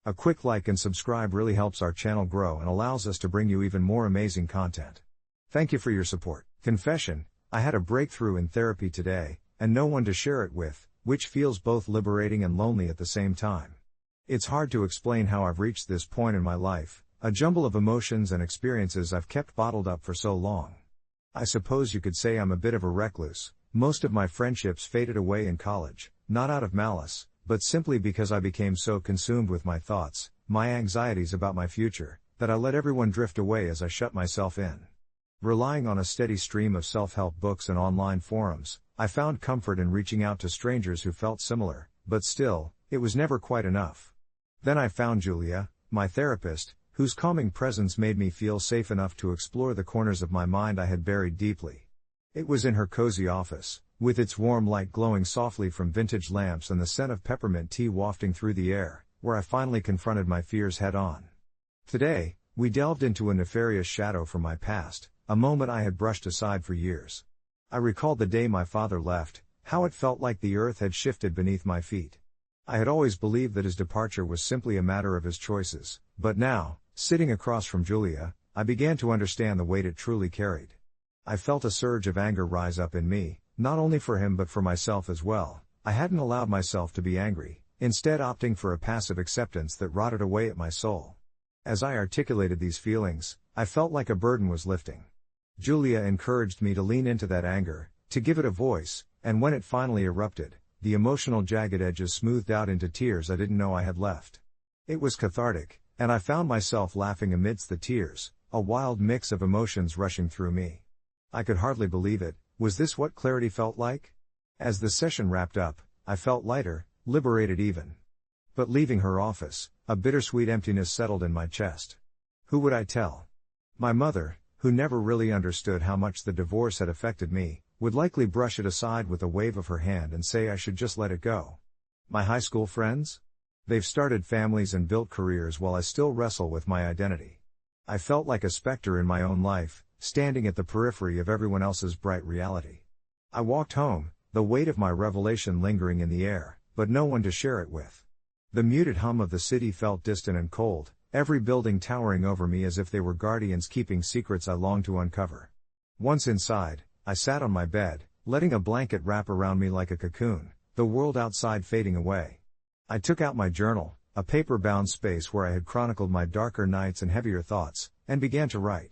A quick like and subscribe really helps our channel grow and allows us to bring you even more amazing content. Thank you for your support. Confession: I had a breakthrough in therapy today, and no one to share it with, which feels both liberating and lonely at the same time. It's hard to explain how I've reached this point in my life, a jumble of emotions and experiences I've kept bottled up for so long. I suppose you could say I'm a bit of a recluse. Most of my friendships faded away in college, not out of malice, but simply because I became so consumed with my thoughts, my anxieties about my future, that I let everyone drift away as I shut myself in. Relying on a steady stream of self-help books and online forums, I found comfort in reaching out to strangers who felt similar, but still, it was never quite enough. Then I found Julia, my therapist, whose calming presence made me feel safe enough to explore the corners of my mind I had buried deeply. It was in her cozy office, with its warm light glowing softly from vintage lamps and the scent of peppermint tea wafting through the air, where I finally confronted my fears head-on. Today, we delved into a nefarious shadow from my past, a moment I had brushed aside for years. I recalled the day my father left, how it felt like the earth had shifted beneath my feet. I had always believed that his departure was simply a matter of his choices, but now, sitting across from Julia, I began to understand the weight it truly carried. I felt a surge of anger rise up in me, not only for him but for myself as well. I hadn't allowed myself to be angry, instead opting for a passive acceptance that rotted away at my soul. As I articulated these feelings, I felt like a burden was lifting. Julia encouraged me to lean into that anger, to give it a voice, and when it finally erupted, the emotional jagged edges smoothed out into tears I didn't know I had left. It was cathartic, and I found myself laughing amidst the tears, a wild mix of emotions rushing through me. I could hardly believe it. Was this what clarity felt like? As the session wrapped up, I felt lighter, liberated even. But leaving her office, a bittersweet emptiness settled in my chest. Who would I tell? My mother, who never really understood how much the divorce had affected me, would likely brush it aside with a wave of her hand and say I should just let it go. My high school friends? They've started families and built careers while I still wrestle with my identity. I felt like a specter in my own life, standing at the periphery of everyone else's bright reality. I walked home, the weight of my revelation lingering in the air, but no one to share it with. The muted hum of the city felt distant and cold, every building towering over me as if they were guardians keeping secrets I longed to uncover. Once inside, I sat on my bed, letting a blanket wrap around me like a cocoon, the world outside fading away. I took out my journal, a paper-bound space where I had chronicled my darker nights and heavier thoughts, and began to write.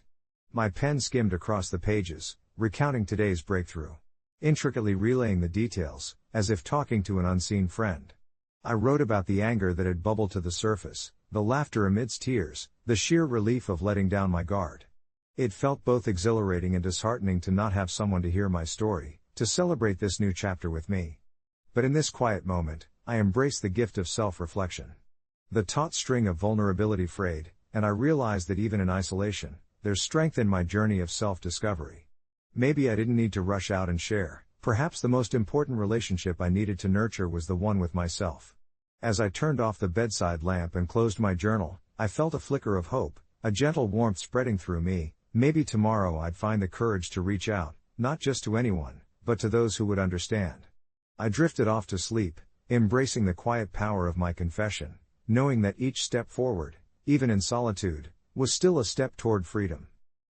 My pen skimmed across the pages, recounting today's breakthrough, intricately relaying the details, as if talking to an unseen friend. I wrote about the anger that had bubbled to the surface, the laughter amidst tears, the sheer relief of letting down my guard. It felt both exhilarating and disheartening to not have someone to hear my story, to celebrate this new chapter with me. But in this quiet moment, I embraced the gift of self-reflection. The taut string of vulnerability frayed, and I realized that even in isolation, there's strength in my journey of self-discovery. Maybe I didn't need to rush out and share. Perhaps the most important relationship I needed to nurture was the one with myself. As I turned off the bedside lamp and closed my journal, I felt a flicker of hope, a gentle warmth spreading through me. Maybe tomorrow I'd find the courage to reach out, not just to anyone, but to those who would understand. I drifted off to sleep, embracing the quiet power of my confession, knowing that each step forward, even in solitude, was still a step toward freedom.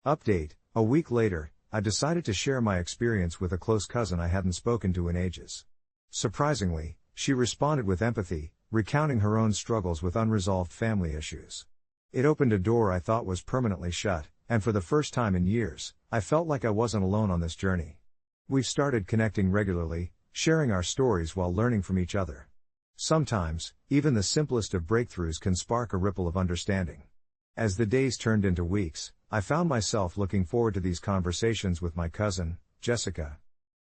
Update: a week later, I decided to share my experience with a close cousin I hadn't spoken to in ages. Surprisingly, she responded with empathy, recounting her own struggles with unresolved family issues. It opened a door I thought was permanently shut, and for the first time in years, I felt like I wasn't alone on this journey. We've started connecting regularly, sharing our stories while learning from each other. Sometimes, even the simplest of breakthroughs can spark a ripple of understanding. As the days turned into weeks, I found myself looking forward to these conversations with my cousin, Jessica.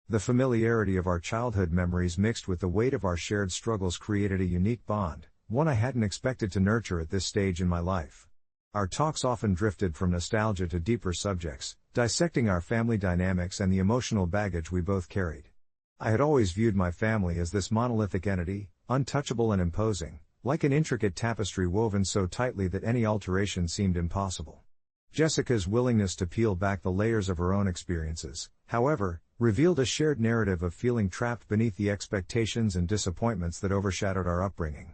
The familiarity of our childhood memories mixed with the weight of our shared struggles created a unique bond, one I hadn't expected to nurture at this stage in my life. Our talks often drifted from nostalgia to deeper subjects, dissecting our family dynamics and the emotional baggage we both carried. I had always viewed my family as this monolithic entity, untouchable and imposing, like an intricate tapestry woven so tightly that any alteration seemed impossible. Jessica's willingness to peel back the layers of her own experiences, however, revealed a shared narrative of feeling trapped beneath the expectations and disappointments that overshadowed our upbringing.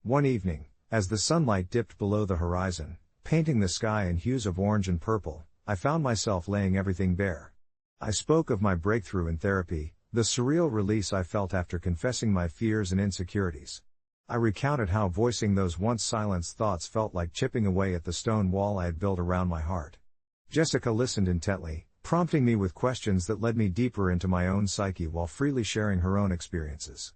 One evening, As the sunlight dipped below the horizon, painting the sky in hues of orange and purple, I found myself laying everything bare. I spoke of my breakthrough in therapy, the surreal release I felt after confessing my fears and insecurities. I recounted how voicing those once silenced thoughts felt like chipping away at the stone wall I had built around my heart. Jessica listened intently, prompting me with questions that led me deeper into my own psyche while freely sharing her own experiences.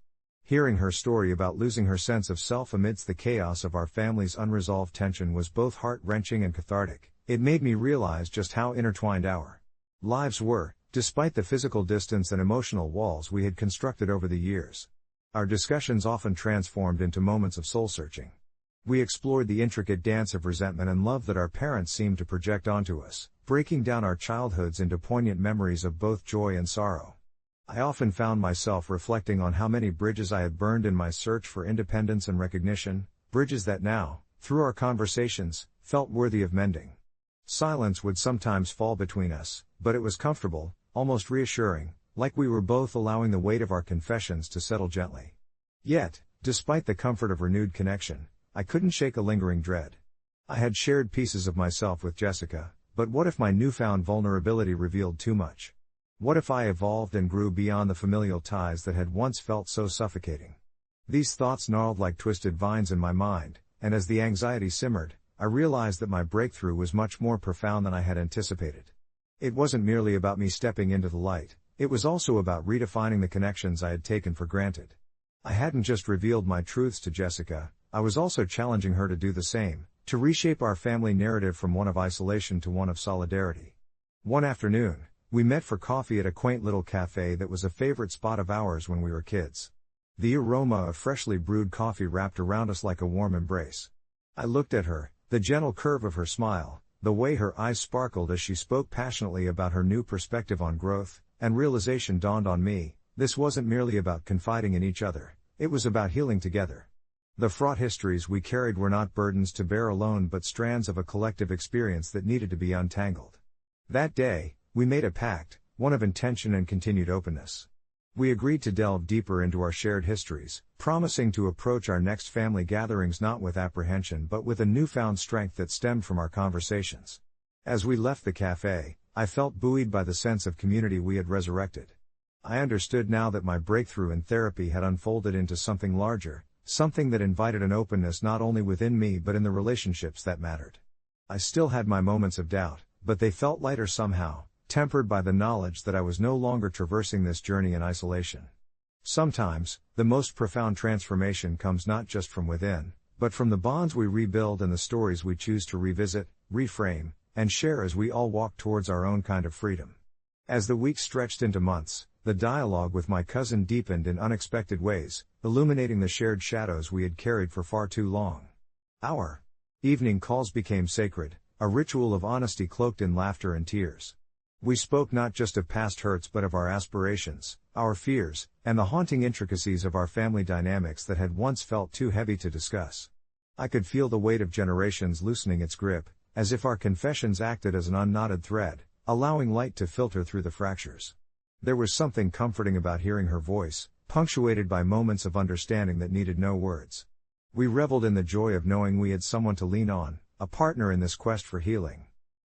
Hearing her story about losing her sense of self amidst the chaos of our family's unresolved tension was both heart-wrenching and cathartic. It made me realize just how intertwined our lives were, despite the physical distance and emotional walls we had constructed over the years. Our discussions often transformed into moments of soul-searching. We explored the intricate dance of resentment and love that our parents seemed to project onto us, breaking down our childhoods into poignant memories of both joy and sorrow. I often found myself reflecting on how many bridges I had burned in my search for independence and recognition, bridges that now, through our conversations, felt worthy of mending. Silence would sometimes fall between us, but it was comfortable, almost reassuring, like we were both allowing the weight of our confessions to settle gently. Yet, despite the comfort of renewed connection, I couldn't shake a lingering dread. I had shared pieces of myself with Jessica, but what if my newfound vulnerability revealed too much? What if I evolved and grew beyond the familial ties that had once felt so suffocating? These thoughts gnarled like twisted vines in my mind, and as the anxiety simmered, I realized that my breakthrough was much more profound than I had anticipated. It wasn't merely about me stepping into the light, it was also about redefining the connections I had taken for granted. I hadn't just revealed my truths to Jessica, I was also challenging her to do the same, to reshape our family narrative from one of isolation to one of solidarity. One afternoon, we met for coffee at a quaint little cafe that was a favorite spot of ours when we were kids. The aroma of freshly brewed coffee wrapped around us like a warm embrace. I looked at her, the gentle curve of her smile, the way her eyes sparkled as she spoke passionately about her new perspective on growth, and realization dawned on me, this wasn't merely about confiding in each other, it was about healing together. The fraught histories we carried were not burdens to bear alone but strands of a collective experience that needed to be untangled. That day, we made a pact, one of intention and continued openness. We agreed to delve deeper into our shared histories, promising to approach our next family gatherings not with apprehension but with a newfound strength that stemmed from our conversations. As we left the cafe, I felt buoyed by the sense of community we had resurrected. I understood now that my breakthrough in therapy had unfolded into something larger, something that invited an openness not only within me but in the relationships that mattered. I still had my moments of doubt, but they felt lighter somehow, tempered by the knowledge that I was no longer traversing this journey in isolation. Sometimes, the most profound transformation comes not just from within, but from the bonds we rebuild and the stories we choose to revisit, reframe, and share as we all walk towards our own kind of freedom. As the weeks stretched into months, the dialogue with my cousin deepened in unexpected ways, illuminating the shared shadows we had carried for far too long. Our evening calls became sacred, a ritual of honesty cloaked in laughter and tears. We spoke not just of past hurts but of our aspirations, our fears, and the haunting intricacies of our family dynamics that had once felt too heavy to discuss. I could feel the weight of generations loosening its grip, as if our confessions acted as an unknotted thread, allowing light to filter through the fractures. There was something comforting about hearing her voice, punctuated by moments of understanding that needed no words. We reveled in the joy of knowing we had someone to lean on, a partner in this quest for healing.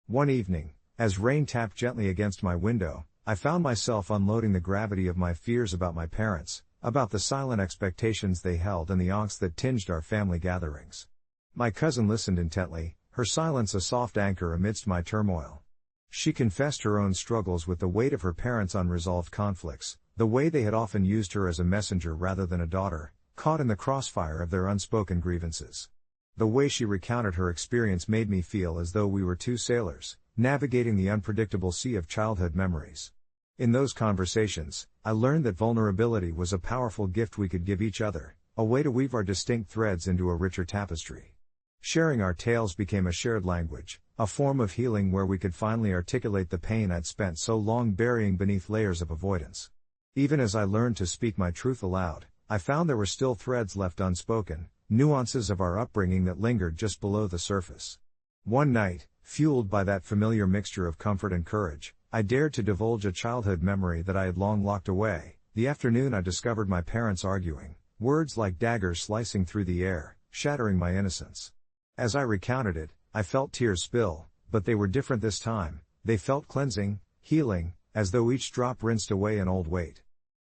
One evening, as rain tapped gently against my window, I found myself unloading the gravity of my fears about my parents, about the silent expectations they held and the angst that tinged our family gatherings. My cousin listened intently, her silence a soft anchor amidst my turmoil. She confessed her own struggles with the weight of her parents' unresolved conflicts, the way they had often used her as a messenger rather than a daughter, caught in the crossfire of their unspoken grievances. The way she recounted her experience made me feel as though we were two sailors, navigating the unpredictable sea of childhood memories. In those conversations, I learned that vulnerability was a powerful gift we could give each other, a way to weave our distinct threads into a richer tapestry. Sharing our tales became a shared language, a form of healing where we could finally articulate the pain I'd spent so long burying beneath layers of avoidance. Even as I learned to speak my truth aloud, I found there were still threads left unspoken, nuances of our upbringing that lingered just below the surface. One night, fueled by that familiar mixture of comfort and courage, I dared to divulge a childhood memory that I had long locked away. The afternoon I discovered my parents arguing, words like daggers slicing through the air, shattering my innocence. As I recounted it, I felt tears spill, but they were different this time. They felt cleansing, healing, as though each drop rinsed away an old weight.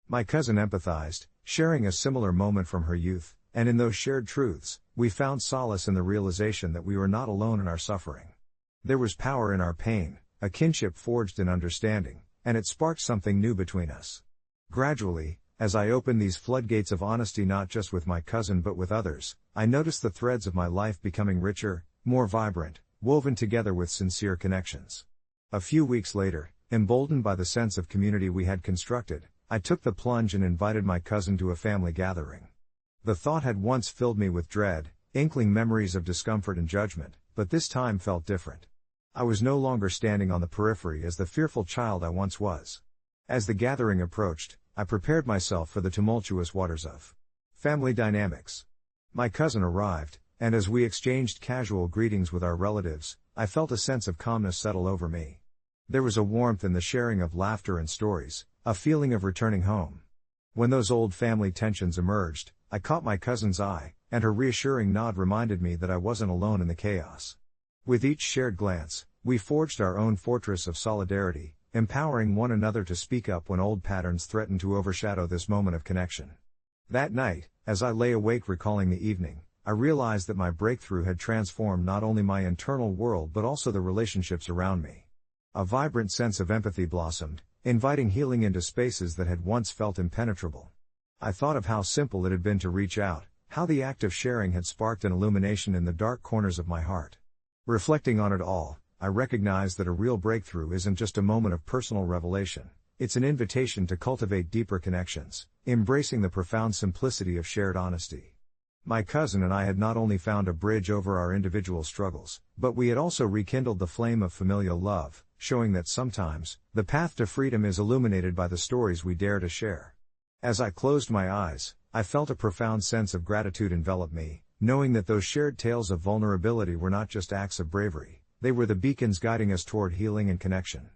My cousin empathized, sharing a similar moment from her youth, and in those shared truths, we found solace in the realization that we were not alone in our suffering. There was power in our pain, a kinship forged in understanding, and it sparked something new between us. Gradually, as I opened these floodgates of honesty not just with my cousin but with others, I noticed the threads of my life becoming richer, more vibrant, woven together with sincere connections. A few weeks later, emboldened by the sense of community we had constructed, I took the plunge and invited my cousin to a family gathering. The thought had once filled me with dread, inkling memories of discomfort and judgment, but this time felt different. I was no longer standing on the periphery as the fearful child I once was. As the gathering approached, I prepared myself for the tumultuous waters of family dynamics. My cousin arrived, and as we exchanged casual greetings with our relatives, I felt a sense of calmness settle over me. There was a warmth in the sharing of laughter and stories, a feeling of returning home. When those old family tensions emerged, I caught my cousin's eye, and her reassuring nod reminded me that I wasn't alone in the chaos. With each shared glance, we forged our own fortress of solidarity, empowering one another to speak up when old patterns threatened to overshadow this moment of connection. That night, as I lay awake recalling the evening, I realized that my breakthrough had transformed not only my internal world but also the relationships around me. A vibrant sense of empathy blossomed, inviting healing into spaces that had once felt impenetrable. I thought of how simple it had been to reach out, how the act of sharing had sparked an illumination in the dark corners of my heart. Reflecting on it all, I recognized that a real breakthrough isn't just a moment of personal revelation, it's an invitation to cultivate deeper connections, embracing the profound simplicity of shared honesty. My cousin and I had not only found a bridge over our individual struggles, but we had also rekindled the flame of familial love, showing that sometimes, the path to freedom is illuminated by the stories we dare to share. As I closed my eyes, I felt a profound sense of gratitude envelop me, knowing that those shared tales of vulnerability were not just acts of bravery, they were the beacons guiding us toward healing and connection.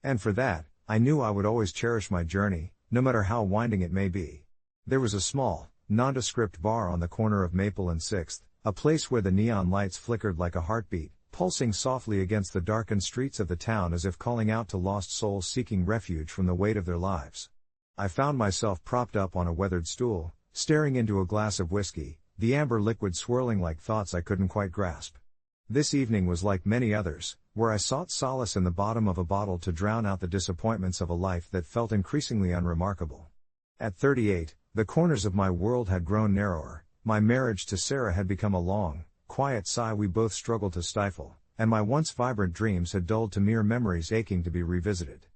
And for that, I knew I would always cherish my journey, no matter how winding it may be. There was a small, nondescript bar on the corner of Maple and 6th, a place where the neon lights flickered like a heartbeat, pulsing softly against the darkened streets of the town as if calling out to lost souls seeking refuge from the weight of their lives. I found myself propped up on a weathered stool, staring into a glass of whiskey, the amber liquid swirling like thoughts I couldn't quite grasp. This evening was like many others, where I sought solace in the bottom of a bottle to drown out the disappointments of a life that felt increasingly unremarkable. At 38, the corners of my world had grown narrower, my marriage to Sarah had become a long, quiet sigh we both struggled to stifle, and my once vibrant dreams had dulled to mere memories aching to be revisited.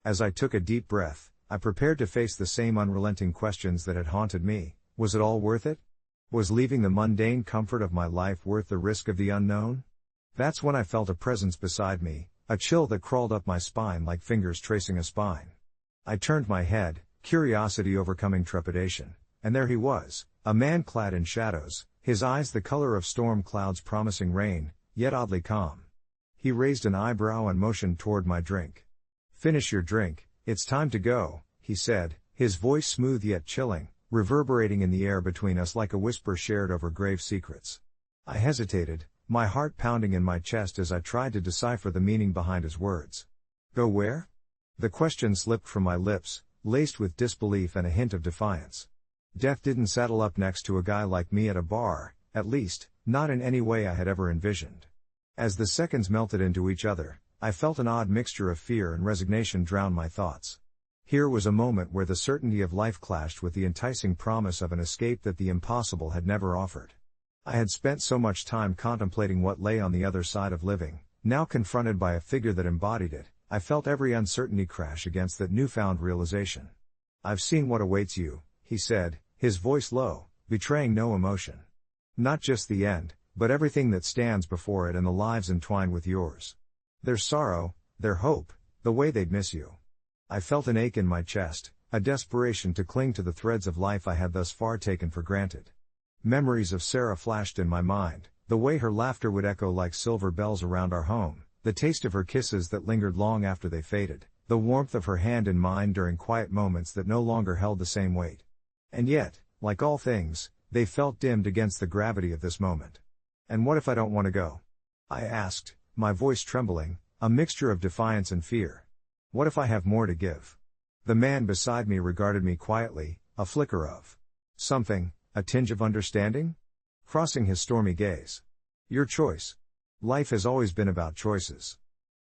As I took a deep breath, I prepared to face the same unrelenting questions that had haunted me. Was it all worth it? Was leaving the mundane comfort of my life worth the risk of the unknown? That's when I felt a presence beside me, a chill that crawled up my spine like fingers tracing a spine. I turned my head, curiosity overcoming trepidation, and there he was, a man clad in shadows, his eyes the color of storm clouds promising rain, yet oddly calm. He raised an eyebrow and motioned toward my drink. "Finish your drink, it's time to go," he said, his voice smooth yet chilling, reverberating in the air between us like a whisper shared over grave secrets. I hesitated, my heart pounding in my chest as I tried to decipher the meaning behind his words. Go where? The question slipped from my lips, laced with disbelief and a hint of defiance. Death didn't saddle up next to a guy like me at a bar, at least, not in any way I had ever envisioned. As the seconds melted into each other, I felt an odd mixture of fear and resignation drown my thoughts. Here was a moment where the certainty of life clashed with the enticing promise of an escape that the impossible had never offered. I had spent so much time contemplating what lay on the other side of living, now confronted by a figure that embodied it, I felt every uncertainty crash against that newfound realization. "I've seen what awaits you," he said, his voice low, betraying no emotion. "Not just the end, but everything that stands before it and the lives entwined with yours. Their sorrow, their hope, the way they'd miss you." I felt an ache in my chest, a desperation to cling to the threads of life I had thus far taken for granted. Memories of Sarah flashed in my mind, the way her laughter would echo like silver bells around our home, the taste of her kisses that lingered long after they faded, the warmth of her hand in mine during quiet moments that no longer held the same weight. And yet, like all things, they felt dimmed against the gravity of this moment. And what if I don't want to go? I asked, my voice trembling, a mixture of defiance and fear. What if I have more to give? The man beside me regarded me quietly, a flicker of something, a tinge of understanding? Crossing his stormy gaze. Your choice. Life has always been about choices.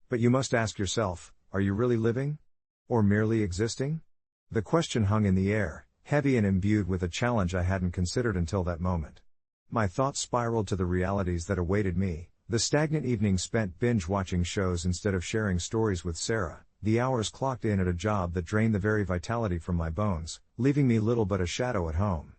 But you must ask yourself, are you really living? Or merely existing? The question hung in the air, heavy and imbued with a challenge I hadn't considered until that moment. My thoughts spiraled to the realities that awaited me, the stagnant evenings spent binge-watching shows instead of sharing stories with Sarah, the hours clocked in at a job that drained the very vitality from my bones, leaving me little but a shadow at home.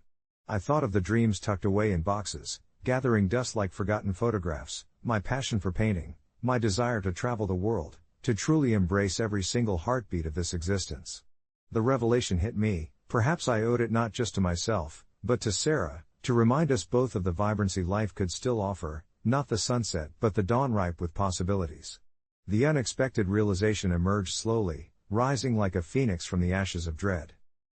I thought of the dreams tucked away in boxes, gathering dust like forgotten photographs, my passion for painting, my desire to travel the world, to truly embrace every single heartbeat of this existence. The revelation hit me, perhaps I owed it not just to myself, but to Sarah, to remind us both of the vibrancy life could still offer, not the sunset but the dawn ripe with possibilities. The unexpected realization emerged slowly, rising like a phoenix from the ashes of dread.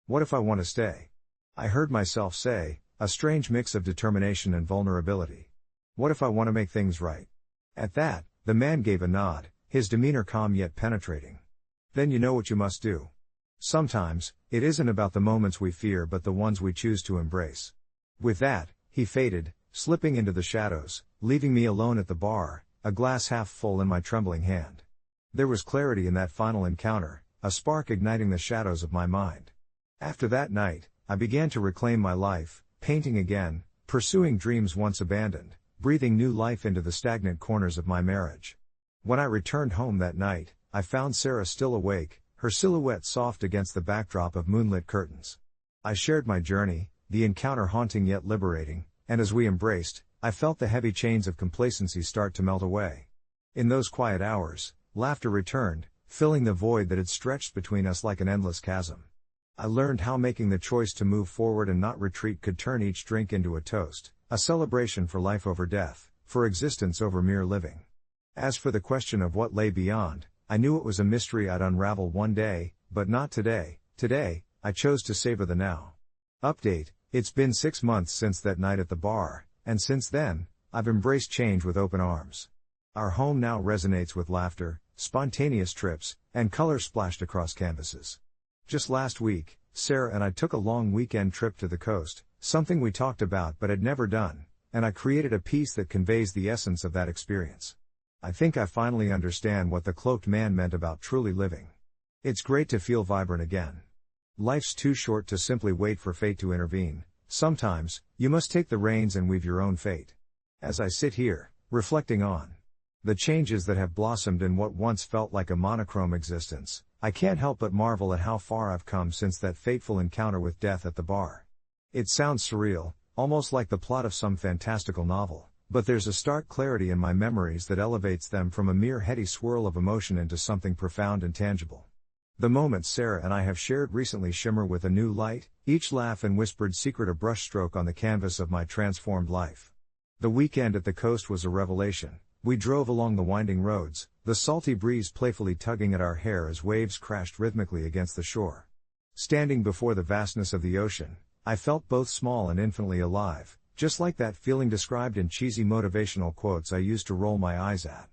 What if I want to stay? I heard myself say, a strange mix of determination and vulnerability. What if I want to make things right? At that, the man gave a nod, his demeanor calm yet penetrating. Then you know what you must do. Sometimes, it isn't about the moments we fear but the ones we choose to embrace. With that, he faded, slipping into the shadows, leaving me alone at the bar, a glass half full in my trembling hand. There was clarity in that final encounter, a spark igniting the shadows of my mind. After that night, I began to reclaim my life, painting again, pursuing dreams once abandoned, breathing new life into the stagnant corners of my marriage. When I returned home that night, I found Sarah still awake, her silhouette soft against the backdrop of moonlit curtains. I shared my journey, the encounter haunting yet liberating, and as we embraced, I felt the heavy chains of complacency start to melt away. In those quiet hours, laughter returned, filling the void that had stretched between us like an endless chasm. I learned how making the choice to move forward and not retreat could turn each drink into a toast, a celebration for life over death, for existence over mere living. As for the question of what lay beyond, I knew it was a mystery I'd unravel one day, but not today. Today, I chose to savor the now. Update: it's been 6 months since that night at the bar, and since then, I've embraced change with open arms. Our home now resonates with laughter, spontaneous trips, and color splashed across canvases. Just last week, Sarah and I took a long weekend trip to the coast, something we talked about but had never done, and I created a piece that conveys the essence of that experience. I think I finally understand what the cloaked man meant about truly living. It's great to feel vibrant again. Life's too short to simply wait for fate to intervene. Sometimes, you must take the reins and weave your own fate. As I sit here, reflecting on the changes that have blossomed in what once felt like a monochrome existence, I can't help but marvel at how far I've come since that fateful encounter with death at the bar. It sounds surreal, almost like the plot of some fantastical novel, but there's a stark clarity in my memories that elevates them from a mere heady swirl of emotion into something profound and tangible. The moments Sarah and I have shared recently shimmer with a new light, each laugh and whispered secret a brushstroke on the canvas of my transformed life. The weekend at the coast was a revelation. We drove along the winding roads, the salty breeze playfully tugging at our hair as waves crashed rhythmically against the shore. Standing before the vastness of the ocean, I felt both small and infinitely alive, just like that feeling described in cheesy motivational quotes I used to roll my eyes at.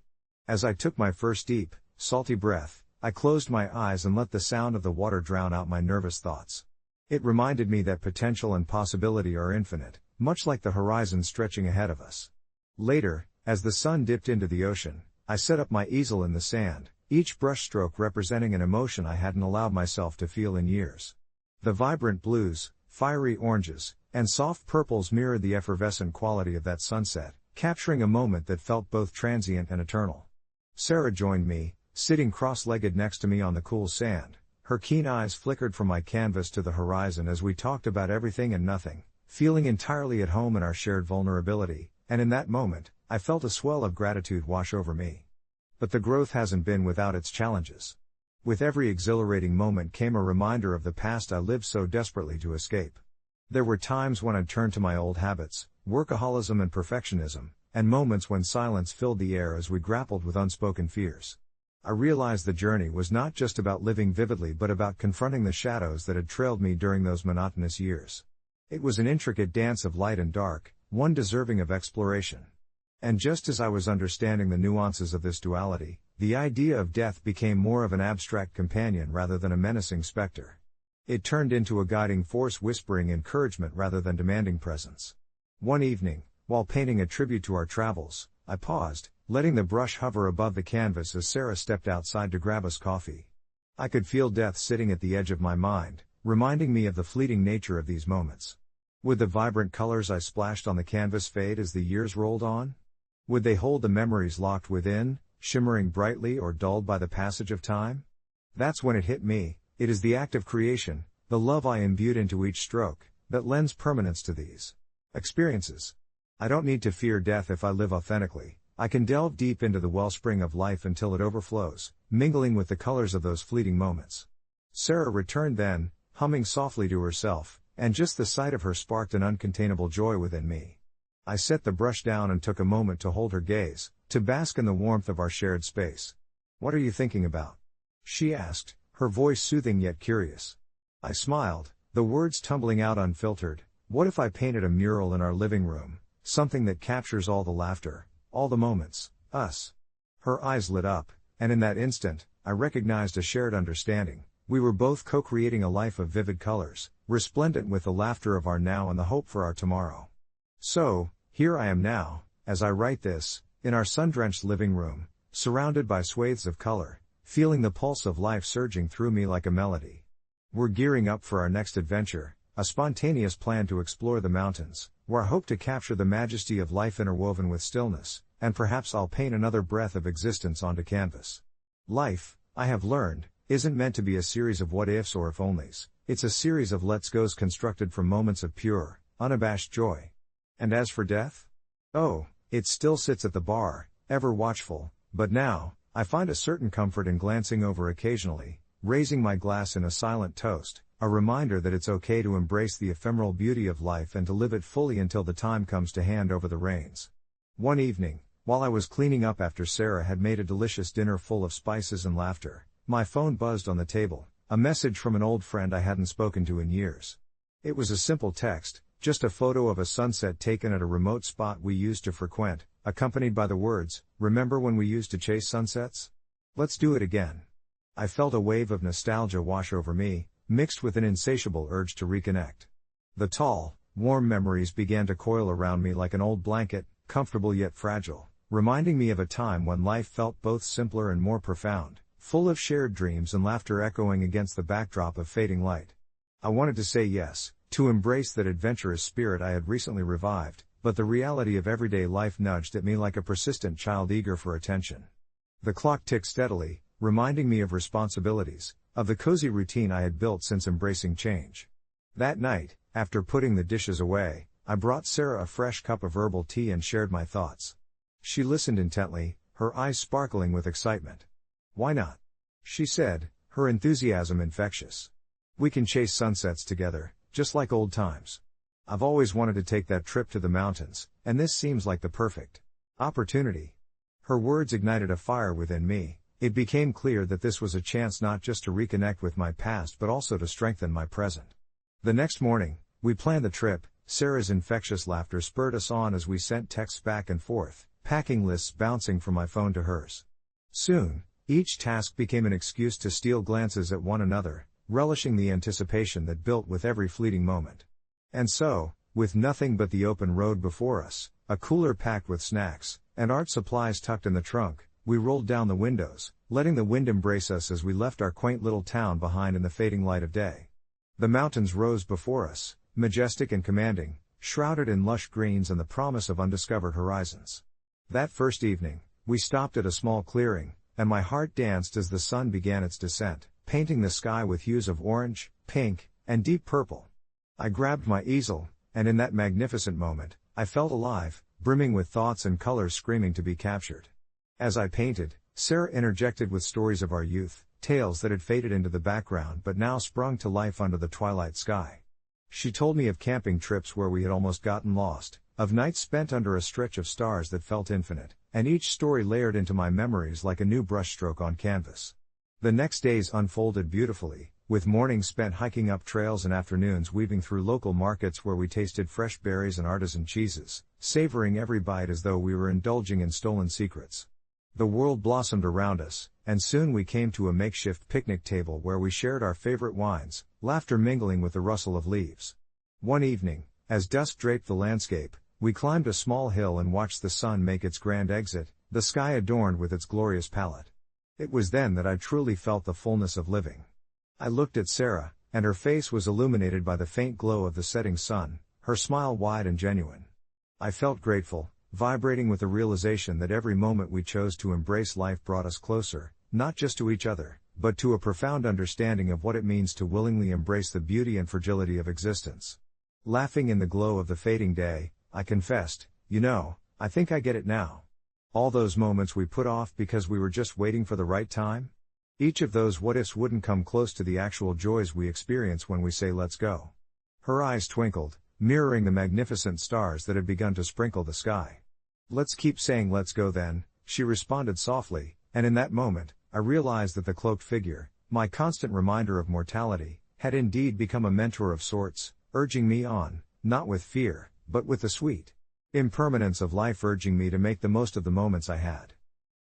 As I took my first deep, salty breath, I closed my eyes and let the sound of the water drown out my nervous thoughts. It reminded me that potential and possibility are infinite, much like the horizon stretching ahead of us. Later, as the sun dipped into the ocean, I set up my easel in the sand, each brushstroke representing an emotion I hadn't allowed myself to feel in years. The vibrant blues, fiery oranges, and soft purples mirrored the effervescent quality of that sunset, capturing a moment that felt both transient and eternal. Sarah joined me, sitting cross-legged next to me on the cool sand. Her keen eyes flickered from my canvas to the horizon as we talked about everything and nothing, feeling entirely at home in our shared vulnerability, and in that moment, I felt a swell of gratitude wash over me. But the growth hasn't been without its challenges. With every exhilarating moment came a reminder of the past I lived so desperately to escape. There were times when I'd turned to my old habits, workaholism and perfectionism, and moments when silence filled the air as we grappled with unspoken fears. I realized the journey was not just about living vividly but about confronting the shadows that had trailed me during those monotonous years. It was an intricate dance of light and dark, one deserving of exploration. And just as I was understanding the nuances of this duality, the idea of death became more of an abstract companion rather than a menacing specter. It turned into a guiding force whispering encouragement rather than demanding presence. One evening, while painting a tribute to our travels, I paused, letting the brush hover above the canvas as Sarah stepped outside to grab us coffee. I could feel death sitting at the edge of my mind, reminding me of the fleeting nature of these moments. Would the vibrant colors I splashed on the canvas fade as the years rolled on? Would they hold the memories locked within, shimmering brightly or dulled by the passage of time? That's when it hit me. It is the act of creation, the love I imbued into each stroke, that lends permanence to these experiences. I don't need to fear death if I live authentically. I can delve deep into the wellspring of life until it overflows, mingling with the colors of those fleeting moments. Sarah returned then, humming softly to herself, and just the sight of her sparked an uncontainable joy within me. I set the brush down and took a moment to hold her gaze, to bask in the warmth of our shared space. "What are you thinking about?" she asked, her voice soothing yet curious. I smiled, the words tumbling out unfiltered. "What if I painted a mural in our living room, something that captures all the laughter, all the moments, us?" Her eyes lit up, and in that instant, I recognized a shared understanding. We were both co-creating a life of vivid colors, resplendent with the laughter of our now and the hope for our tomorrow. So, here I am now, as I write this, in our sun-drenched living room, surrounded by swathes of color, feeling the pulse of life surging through me like a melody. We're gearing up for our next adventure, a spontaneous plan to explore the mountains, where I hope to capture the majesty of life interwoven with stillness, and perhaps I'll paint another breath of existence onto canvas. Life, I have learned, isn't meant to be a series of what-ifs or if-onlys, it's a series of let's-goes constructed from moments of pure, unabashed joy. And as for death? Oh, it still sits at the bar, ever watchful, but now, I find a certain comfort in glancing over occasionally, raising my glass in a silent toast, a reminder that it's okay to embrace the ephemeral beauty of life and to live it fully until the time comes to hand over the reins. One evening, while I was cleaning up after Sarah had made a delicious dinner full of spices and laughter, my phone buzzed on the table, a message from an old friend I hadn't spoken to in years. It was a simple text, just a photo of a sunset taken at a remote spot we used to frequent, accompanied by the words, "Remember when we used to chase sunsets? Let's do it again." I felt a wave of nostalgia wash over me, mixed with an insatiable urge to reconnect. The tall, warm memories began to coil around me like an old blanket, comfortable yet fragile, reminding me of a time when life felt both simpler and more profound, full of shared dreams and laughter echoing against the backdrop of fading light. I wanted to say yes, to embrace that adventurous spirit I had recently revived, but the reality of everyday life nudged at me like a persistent child eager for attention. The clock ticked steadily, reminding me of responsibilities, of the cozy routine I had built since embracing change. That night, after putting the dishes away, I brought Sarah a fresh cup of herbal tea and shared my thoughts. She listened intently, her eyes sparkling with excitement. "Why not?" she said, her enthusiasm infectious. "We can chase sunsets together, just like old times. I've always wanted to take that trip to the mountains, and this seems like the perfect opportunity." Her words ignited a fire within me. It became clear that this was a chance not just to reconnect with my past but also to strengthen my present. The next morning, we planned the trip. Sarah's infectious laughter spurred us on as we sent texts back and forth, packing lists bouncing from my phone to hers. Soon, each task became an excuse to steal glances at one another, relishing the anticipation that built with every fleeting moment. And so, with nothing but the open road before us, a cooler packed with snacks, and art supplies tucked in the trunk, we rolled down the windows, letting the wind embrace us as we left our quaint little town behind in the fading light of day. The mountains rose before us, majestic and commanding, shrouded in lush greens and the promise of undiscovered horizons. That first evening, we stopped at a small clearing, and my heart danced as the sun began its descent, painting the sky with hues of orange, pink, and deep purple. I grabbed my easel, and in that magnificent moment, I felt alive, brimming with thoughts and colors screaming to be captured. As I painted, Sarah interjected with stories of our youth, tales that had faded into the background but now sprung to life under the twilight sky. She told me of camping trips where we had almost gotten lost, of nights spent under a stretch of stars that felt infinite, and each story layered into my memories like a new brushstroke on canvas. The next days unfolded beautifully, with mornings spent hiking up trails and afternoons weaving through local markets where we tasted fresh berries and artisan cheeses, savoring every bite as though we were indulging in stolen secrets. The world blossomed around us, and soon we came to a makeshift picnic table where we shared our favorite wines, laughter mingling with the rustle of leaves. One evening, as dusk draped the landscape, we climbed a small hill and watched the sun make its grand exit, the sky adorned with its glorious palette. It was then that I truly felt the fullness of living. I looked at Sarah, and her face was illuminated by the faint glow of the setting sun, her smile wide and genuine. I felt grateful, vibrating with the realization that every moment we chose to embrace life brought us closer, not just to each other, but to a profound understanding of what it means to willingly embrace the beauty and fragility of existence. Laughing in the glow of the fading day, I confessed, I think I get it now. All those moments we put off because we were just waiting for the right time? Each of those what-ifs wouldn't come close to the actual joys we experience when we say let's go. Her eyes twinkled, mirroring the magnificent stars that had begun to sprinkle the sky. Let's keep saying let's go then, she responded softly, and in that moment, I realized that the cloaked figure, my constant reminder of mortality, had indeed become a mentor of sorts, urging me on, not with fear, but with the sweet impermanence of life, urging me to make the most of the moments I had.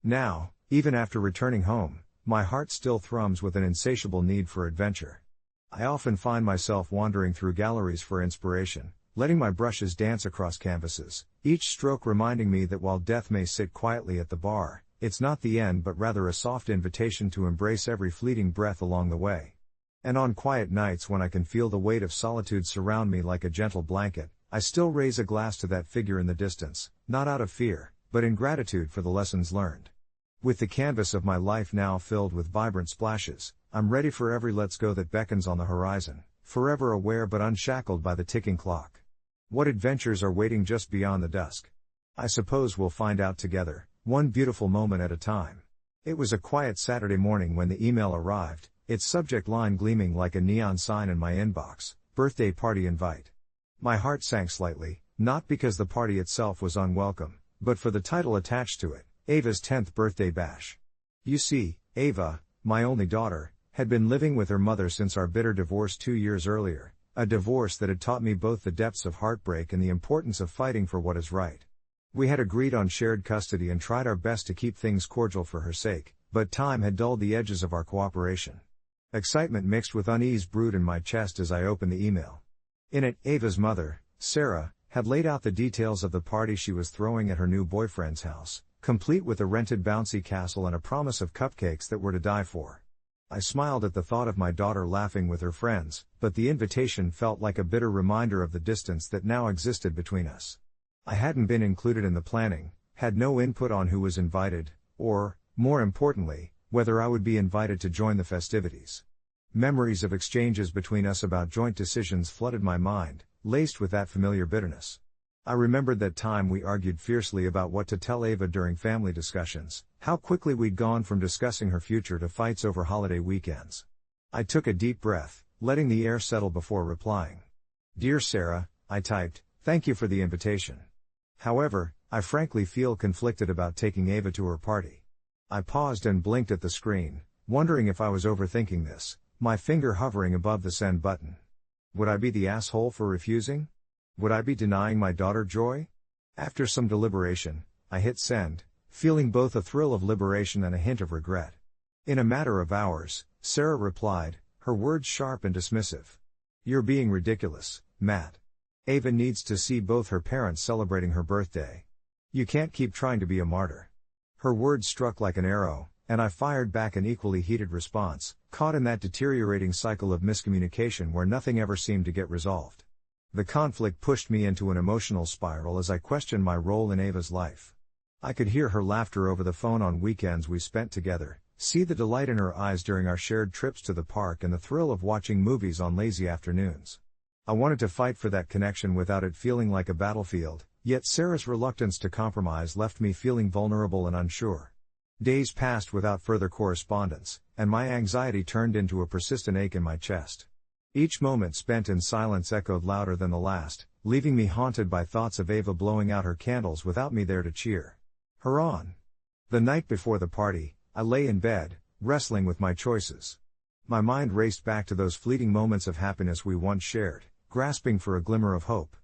Now, even after returning home, my heart still thrums with an insatiable need for adventure. I often find myself wandering through galleries for inspiration, letting my brushes dance across canvases, each stroke reminding me that while death may sit quietly at the bar, it's not the end but rather a soft invitation to embrace every fleeting breath along the way. And on quiet nights when I can feel the weight of solitude surround me like a gentle blanket, I still raise a glass to that figure in the distance, not out of fear, but in gratitude for the lessons learned. With the canvas of my life now filled with vibrant splashes, I'm ready for every let's go that beckons on the horizon, forever aware but unshackled by the ticking clock. What adventures are waiting just beyond the dusk? I suppose we'll find out together, one beautiful moment at a time. It was a quiet Saturday morning when the email arrived, its subject line gleaming like a neon sign in my inbox, birthday party invite. My heart sank slightly, not because the party itself was unwelcome, but for the title attached to it. Ava's 10th birthday bash. You see, Ava, my only daughter, had been living with her mother since our bitter divorce 2 years earlier, a divorce that had taught me both the depths of heartbreak and the importance of fighting for what is right. We had agreed on shared custody and tried our best to keep things cordial for her sake, but time had dulled the edges of our cooperation. Excitement mixed with unease brewed in my chest as I opened the email. In it, Ava's mother, Sarah, had laid out the details of the party she was throwing at her new boyfriend's house, complete with a rented bouncy castle and a promise of cupcakes that were to die for. I smiled at the thought of my daughter laughing with her friends, but the invitation felt like a bitter reminder of the distance that now existed between us. I hadn't been included in the planning, had no input on who was invited, or, more importantly, whether I would be invited to join the festivities. Memories of exchanges between us about joint decisions flooded my mind, laced with that familiar bitterness. I remembered that time we argued fiercely about what to tell Ava during family discussions, how quickly we'd gone from discussing her future to fights over holiday weekends. I took a deep breath, letting the air settle before replying. Dear Sarah, I typed, thank you for the invitation. However, I frankly feel conflicted about taking Ava to her party. I paused and blinked at the screen, wondering if I was overthinking this, my finger hovering above the send button. Would I be the asshole for refusing? Would I be denying my daughter joy? After some deliberation, I hit send, feeling both a thrill of liberation and a hint of regret. In a matter of hours, Sarah replied, her words sharp and dismissive. You're being ridiculous, Matt. Ava needs to see both her parents celebrating her birthday. You can't keep trying to be a martyr. Her words struck like an arrow, and I fired back an equally heated response, caught in that deteriorating cycle of miscommunication where nothing ever seemed to get resolved. The conflict pushed me into an emotional spiral as I questioned my role in Ava's life. I could hear her laughter over the phone on weekends we spent together, see the delight in her eyes during our shared trips to the park and the thrill of watching movies on lazy afternoons. I wanted to fight for that connection without it feeling like a battlefield, yet Sarah's reluctance to compromise left me feeling vulnerable and unsure. Days passed without further correspondence, and my anxiety turned into a persistent ache in my chest. Each moment spent in silence echoed louder than the last, leaving me haunted by thoughts of Ava blowing out her candles without me there to cheer her on. The night before the party, I lay in bed, wrestling with my choices. My mind raced back to those fleeting moments of happiness we once shared, grasping for a glimmer of hope.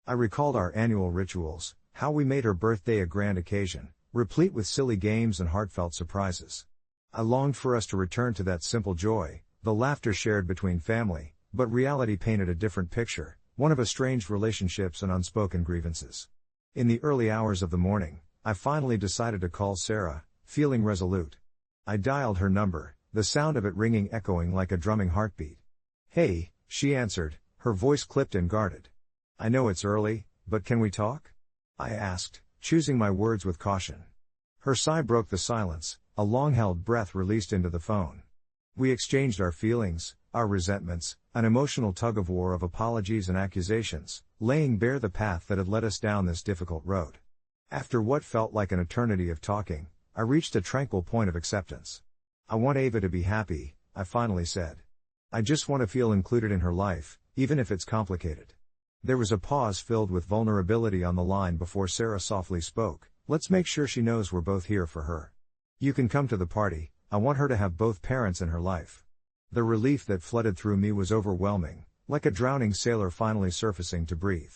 I recalled our annual rituals, how we made her birthday a grand occasion, replete with silly games and heartfelt surprises. I longed for us to return to that simple joy, the laughter shared between family, but reality painted a different picture, one of estranged relationships and unspoken grievances. In the early hours of the morning, I finally decided to call Sarah, feeling resolute. I dialed her number, the sound of it ringing echoing like a drumming heartbeat. "Hey," she answered, her voice clipped and guarded. "I know it's early, but can we talk?" I asked, choosing my words with caution. Her sigh broke the silence, a long-held breath released into the phone. We exchanged our feelings, our resentments, an emotional tug-of-war of apologies and accusations, laying bare the path that had led us down this difficult road. After what felt like an eternity of talking, I reached a tranquil point of acceptance. "I want Ava to be happy," I finally said. "I just want to feel included in her life, even if it's complicated." There was a pause filled with vulnerability on the line before Sarah softly spoke. "Let's make sure she knows we're both here for her. You can come to the party, I want her to have both parents in her life." The relief that flooded through me was overwhelming, like a drowning sailor finally surfacing to breathe.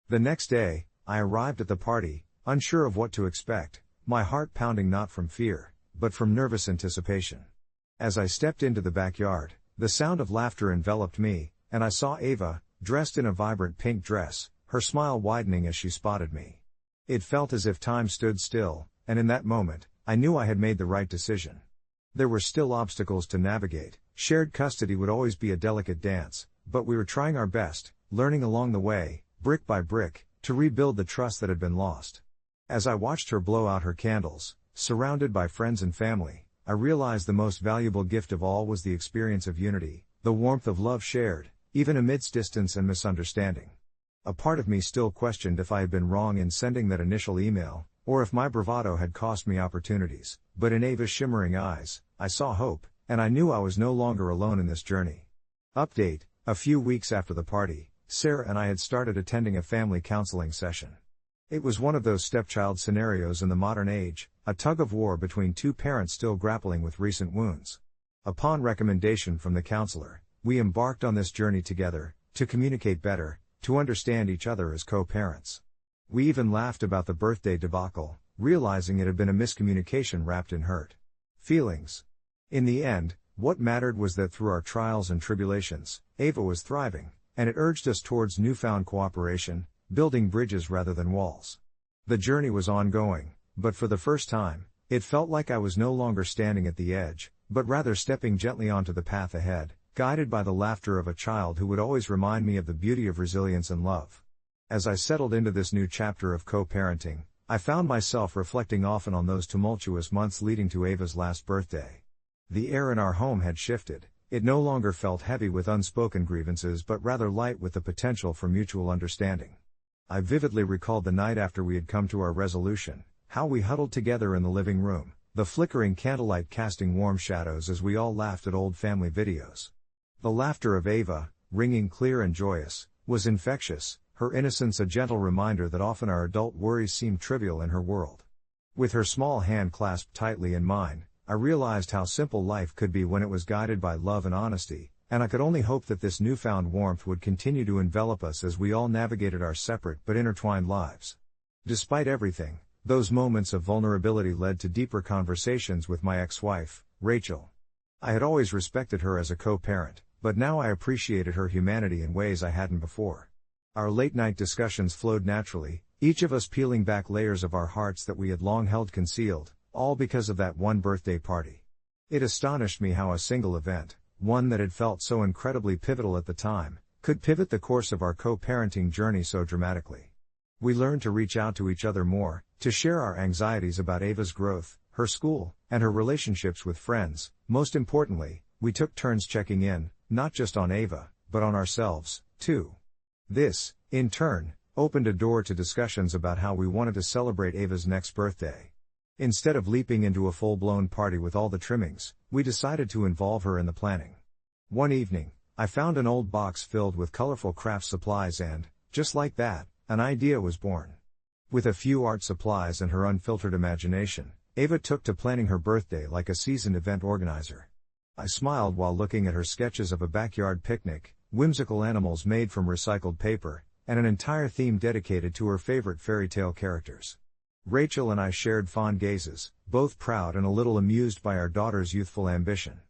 The next day, I arrived at the party, unsure of what to expect, my heart pounding not from fear, but from nervous anticipation. As I stepped into the backyard, the sound of laughter enveloped me, and I saw Ava, dressed in a vibrant pink dress, her smile widening as she spotted me. It felt as if time stood still, and in that moment, I knew I had made the right decision. There were still obstacles to navigate, shared custody would always be a delicate dance, but we were trying our best, learning along the way, brick by brick, to rebuild the trust that had been lost. As I watched her blow out her candles, surrounded by friends and family, I realized the most valuable gift of all was the experience of unity, the warmth of love shared, even amidst distance and misunderstanding. A part of me still questioned if I had been wrong in sending that initial email, or if my bravado had cost me opportunities, but in Ava's shimmering eyes, I saw hope, and I knew I was no longer alone in this journey. Update: a few weeks after the party, Sarah and I had started attending a family counseling session. It was one of those stepchild scenarios in the modern age, a tug-of-war between two parents still grappling with recent wounds. Upon recommendation from the counselor, we embarked on this journey together, to communicate better, to understand each other as co-parents. We even laughed about the birthday debacle, realizing it had been a miscommunication wrapped in hurt feelings. In the end, what mattered was that through our trials and tribulations, Ava was thriving, and it urged us towards newfound cooperation, building bridges rather than walls. The journey was ongoing, but for the first time, it felt like I was no longer standing at the edge, but rather stepping gently onto the path ahead, guided by the laughter of a child who would always remind me of the beauty of resilience and love. As I settled into this new chapter of co-parenting, I found myself reflecting often on those tumultuous months leading to Ava's last birthday. The air in our home had shifted, it no longer felt heavy with unspoken grievances but rather light with the potential for mutual understanding. I vividly recalled the night after we had come to our resolution, how we huddled together in the living room, the flickering candlelight casting warm shadows as we all laughed at old family videos. The laughter of Ava, ringing clear and joyous, was infectious, her innocence a gentle reminder that often our adult worries seem trivial in her world. With her small hand clasped tightly in mine, I realized how simple life could be when it was guided by love and honesty, and I could only hope that this newfound warmth would continue to envelop us as we all navigated our separate but intertwined lives. Despite everything, those moments of vulnerability led to deeper conversations with my ex-wife, Rachel. I had always respected her as a co-parent, but now I appreciated her humanity in ways I hadn't before. Our late-night discussions flowed naturally, each of us peeling back layers of our hearts that we had long held concealed, all because of that one birthday party. It astonished me how a single event, one that had felt so incredibly pivotal at the time, could pivot the course of our co-parenting journey so dramatically. We learned to reach out to each other more, to share our anxieties about Ava's growth, her school, and her relationships with friends. Most importantly, we took turns checking in, not just on Ava, but on ourselves, too. This, in turn, opened a door to discussions about how we wanted to celebrate Ava's next birthday. Instead of leaping into a full-blown party with all the trimmings, we decided to involve her in the planning. One evening, I found an old box filled with colorful craft supplies and, just like that, an idea was born. With a few art supplies and her unfiltered imagination, Ava took to planning her birthday like a seasoned event organizer. I smiled while looking at her sketches of a backyard picnic, whimsical animals made from recycled paper, and an entire theme dedicated to her favorite fairy tale characters. Rachel and I shared fond gazes, both proud and a little amused by our daughter's youthful ambition.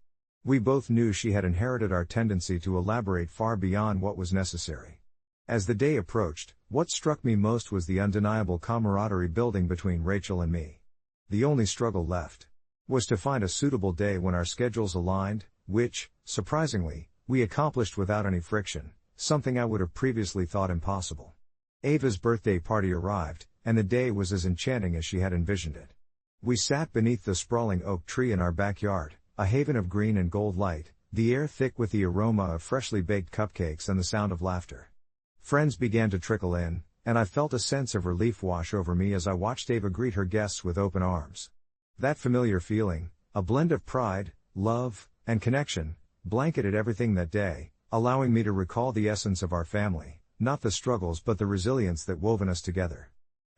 We both knew she had inherited our tendency to elaborate far beyond what was necessary. As the day approached, what struck me most was the undeniable camaraderie building between Rachel and me. The only struggle left was to find a suitable day when our schedules aligned, which, surprisingly, we accomplished without any friction, something I would have previously thought impossible. Ava's birthday party arrived, and the day was as enchanting as she had envisioned it. We sat beneath the sprawling oak tree in our backyard, a haven of green and gold light, the air thick with the aroma of freshly baked cupcakes and the sound of laughter. Friends began to trickle in, and I felt a sense of relief wash over me as I watched Ava greet her guests with open arms. That familiar feeling, a blend of pride, love, and connection, blanketed everything that day, allowing me to recall the essence of our family, not the struggles but the resilience that woven us together.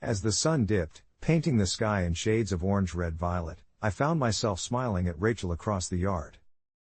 As the sun dipped, painting the sky in shades of orange, red, violet, I found myself smiling at Rachel across the yard.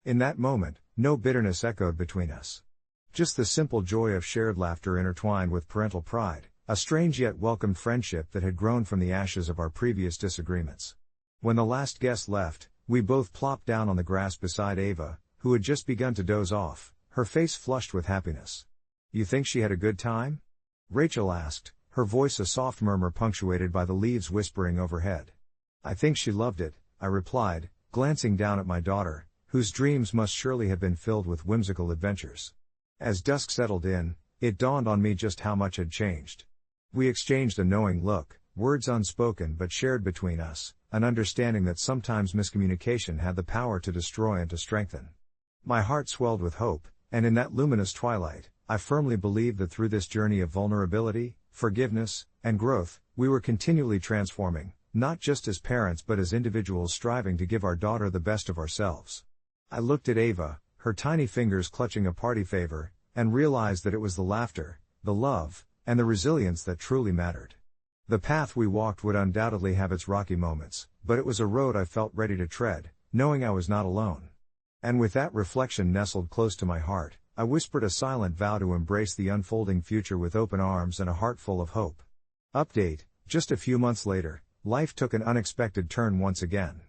In that moment, no bitterness echoed between us. Just the simple joy of shared laughter intertwined with parental pride, a strange yet welcomed friendship that had grown from the ashes of our previous disagreements. When the last guest left, we both plopped down on the grass beside Ava, who had just begun to doze off, her face flushed with happiness. "You think she had a good time?" Rachel asked, her voice a soft murmur punctuated by the leaves whispering overhead. "I think she loved it," I replied, glancing down at my daughter, whose dreams must surely have been filled with whimsical adventures. As dusk settled in, it dawned on me just how much had changed. We exchanged a knowing look, words unspoken but shared between us, an understanding that sometimes miscommunication had the power to destroy and to strengthen. My heart swelled with hope, and in that luminous twilight, I firmly believed that through this journey of vulnerability, forgiveness, and growth, we were continually transforming, not just as parents but as individuals striving to give our daughter the best of ourselves. I looked at Ava, her tiny fingers clutching a party favor, and realized that it was the laughter, the love, and the resilience that truly mattered. The path we walked would undoubtedly have its rocky moments, but it was a road I felt ready to tread, knowing I was not alone. And with that reflection nestled close to my heart, I whispered a silent vow to embrace the unfolding future with open arms and a heart full of hope. Update: just a few months later, life took an unexpected turn once again.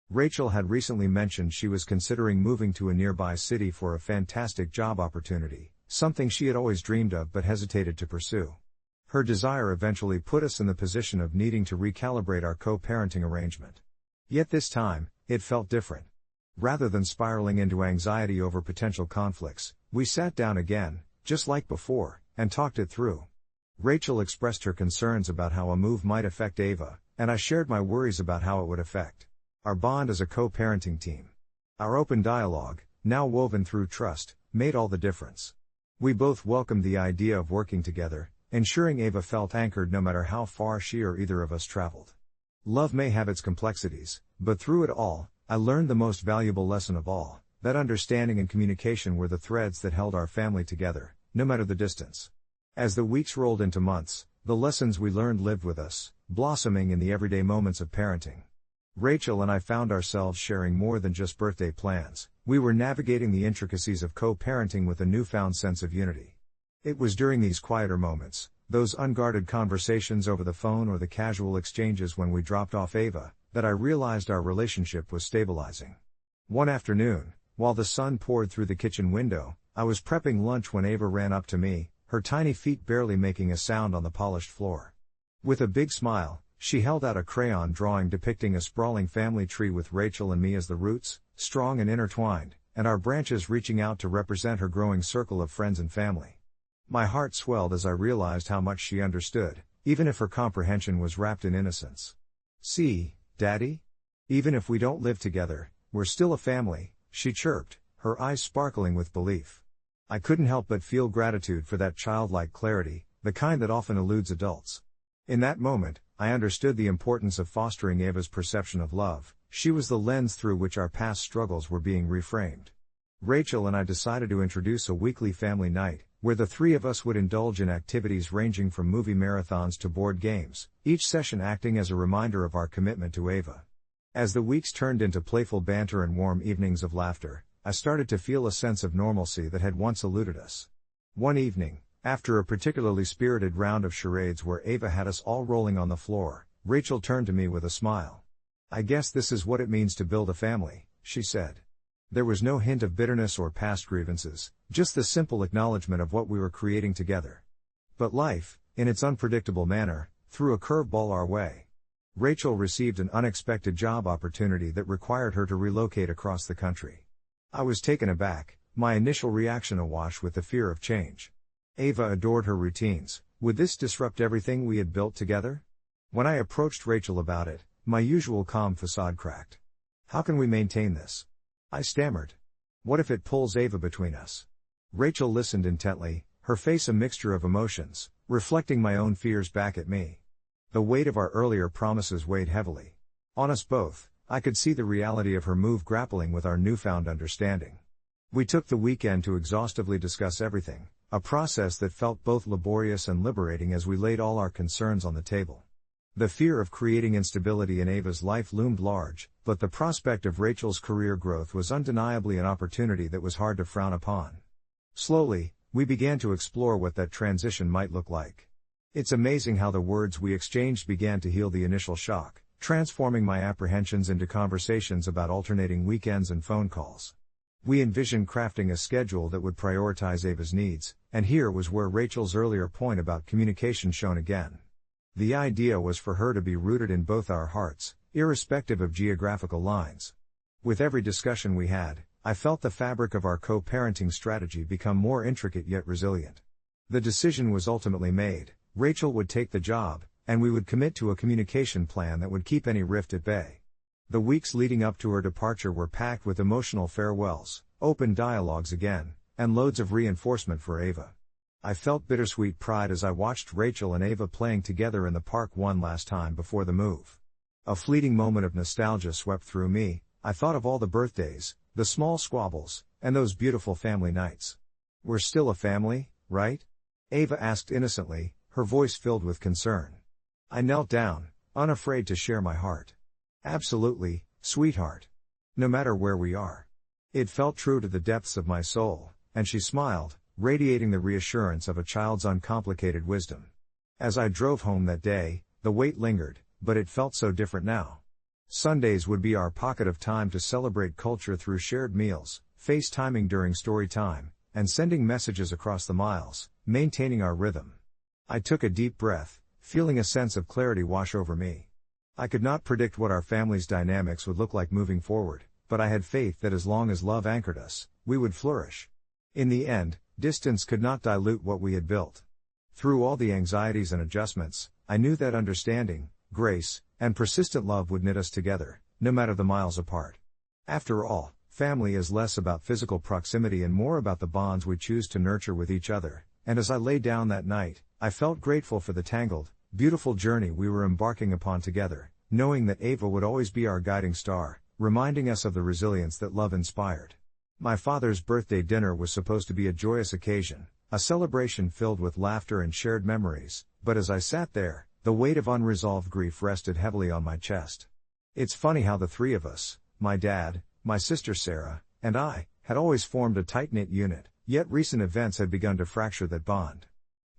Rachel had recently mentioned she was considering moving to a nearby city for a fantastic job opportunity, something she had always dreamed of but hesitated to pursue. Her desire eventually put us in the position of needing to recalibrate our co-parenting arrangement. Yet this time, it felt different. Rather than spiraling into anxiety over potential conflicts, we sat down again, just like before, and talked it through. Rachel expressed her concerns about how a move might affect Ava, and I shared my worries about how it would affect our bond as a co-parenting team. Our open dialogue, now woven through trust, made all the difference. We both welcomed the idea of working together, ensuring Ava felt anchored no matter how far she or either of us traveled. Love may have its complexities, but through it all, I learned the most valuable lesson of all, that understanding and communication were the threads that held our family together, no matter the distance. As the weeks rolled into months, the lessons we learned lived with us, blossoming in the everyday moments of parenting. Rachel and I found ourselves sharing more than just birthday plans. We were navigating the intricacies of co-parenting with a newfound sense of unity. It was during these quieter moments, those unguarded conversations over the phone or the casual exchanges when we dropped off Ava, that I realized our relationship was stabilizing. One afternoon, while the sun poured through the kitchen window, I was prepping lunch when Ava ran up to me, her tiny feet barely making a sound on the polished floor. With a big smile, she held out a crayon drawing depicting a sprawling family tree with Rachel and me as the roots, strong and intertwined, and our branches reaching out to represent her growing circle of friends and family. My heart swelled as I realized how much she understood, even if her comprehension was wrapped in innocence. "See, Daddy? Even if we don't live together, we're still a family," she chirped, her eyes sparkling with belief. I couldn't help but feel gratitude for that childlike clarity, the kind that often eludes adults. In that moment, I understood the importance of fostering Ava's perception of love. She was the lens through which our past struggles were being reframed. Rachel and I decided to introduce a weekly family night, where the three of us would indulge in activities ranging from movie marathons to board games, each session acting as a reminder of our commitment to Ava. As the weeks turned into playful banter and warm evenings of laughter, I started to feel a sense of normalcy that had once eluded us. One evening, after a particularly spirited round of charades where Ava had us all rolling on the floor, Rachel turned to me with a smile. "I guess this is what it means to build a family," she said. There was no hint of bitterness or past grievances, just the simple acknowledgement of what we were creating together. But life, in its unpredictable manner, threw a curveball our way. Rachel received an unexpected job opportunity that required her to relocate across the country. I was taken aback, my initial reaction awash with the fear of change. Ava adored her routines. Would this disrupt everything we had built together? When I approached Rachel about it, my usual calm facade cracked. "How can we maintain this?" I stammered. "What if it pulls Ava between us?" Rachel listened intently, her face a mixture of emotions, reflecting my own fears back at me. The weight of our earlier promises weighed heavily on us both. I could see the reality of her move grappling with our newfound understanding. We took the weekend to exhaustively discuss everything, a process that felt both laborious and liberating as we laid all our concerns on the table. The fear of creating instability in Ava's life loomed large, but the prospect of Rachel's career growth was undeniably an opportunity that was hard to frown upon. Slowly, we began to explore what that transition might look like. It's amazing how the words we exchanged began to heal the initial shock, transforming my apprehensions into conversations about alternating weekends and phone calls. We envisioned crafting a schedule that would prioritize Ava's needs, and here was where Rachel's earlier point about communication shone again. The idea was for her to be rooted in both our hearts, irrespective of geographical lines. With every discussion we had, I felt the fabric of our co-parenting strategy become more intricate yet resilient. The decision was ultimately made. Rachel would take the job, and we would commit to a communication plan that would keep any rift at bay. The weeks leading up to her departure were packed with emotional farewells, open dialogues again, and loads of reinforcement for Ava. I felt bittersweet pride as I watched Rachel and Ava playing together in the park one last time before the move. A fleeting moment of nostalgia swept through me. I thought of all the birthdays, the small squabbles, and those beautiful family nights. "We're still a family, right?" Ava asked innocently, her voice filled with concern. I knelt down, unafraid to share my heart. "Absolutely, sweetheart. No matter where we are." It felt true to the depths of my soul, and she smiled, radiating the reassurance of a child's uncomplicated wisdom. As I drove home that day, the weight lingered, but it felt so different now. Sundays would be our pocket of time to celebrate culture through shared meals, FaceTiming during story time, and sending messages across the miles, maintaining our rhythm. I took a deep breath, feeling a sense of clarity wash over me. I could not predict what our family's dynamics would look like moving forward, but I had faith that as long as love anchored us, we would flourish. In the end, distance could not dilute what we had built. Through all the anxieties and adjustments, I knew that understanding, grace, and persistent love would knit us together, no matter the miles apart. After all, family is less about physical proximity and more about the bonds we choose to nurture with each other, and as I lay down that night, I felt grateful for the tangled, beautiful journey we were embarking upon together, knowing that Ava would always be our guiding star, reminding us of the resilience that love inspired. My father's birthday dinner was supposed to be a joyous occasion, a celebration filled with laughter and shared memories, but as I sat there, the weight of unresolved grief rested heavily on my chest. It's funny how the three of us, my dad, my sister Sarah, and I, had always formed a tight-knit unit, yet recent events had begun to fracture that bond.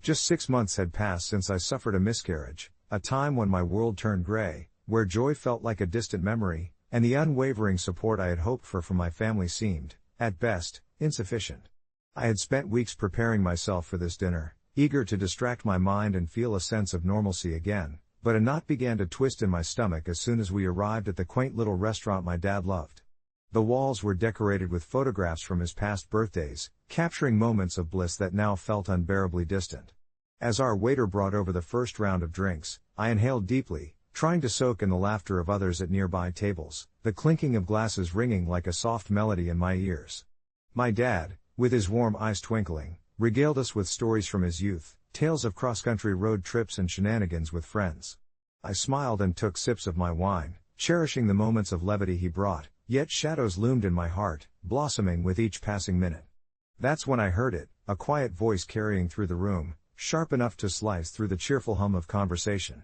Just 6 months had passed since I suffered a miscarriage, a time when my world turned gray, where joy felt like a distant memory, and the unwavering support I had hoped for from my family seemed, at best, insufficient. I had spent weeks preparing myself for this dinner, eager to distract my mind and feel a sense of normalcy again, but a knot began to twist in my stomach as soon as we arrived at the quaint little restaurant my dad loved. The walls were decorated with photographs from his past birthdays, capturing moments of bliss that now felt unbearably distant. As our waiter brought over the first round of drinks, I inhaled deeply, trying to soak in the laughter of others at nearby tables, the clinking of glasses ringing like a soft melody in my ears. My dad, with his warm eyes twinkling, regaled us with stories from his youth, tales of cross-country road trips and shenanigans with friends. I smiled and took sips of my wine, cherishing the moments of levity he brought, yet shadows loomed in my heart, blossoming with each passing minute. That's when I heard it, a quiet voice carrying through the room, sharp enough to slice through the cheerful hum of conversation.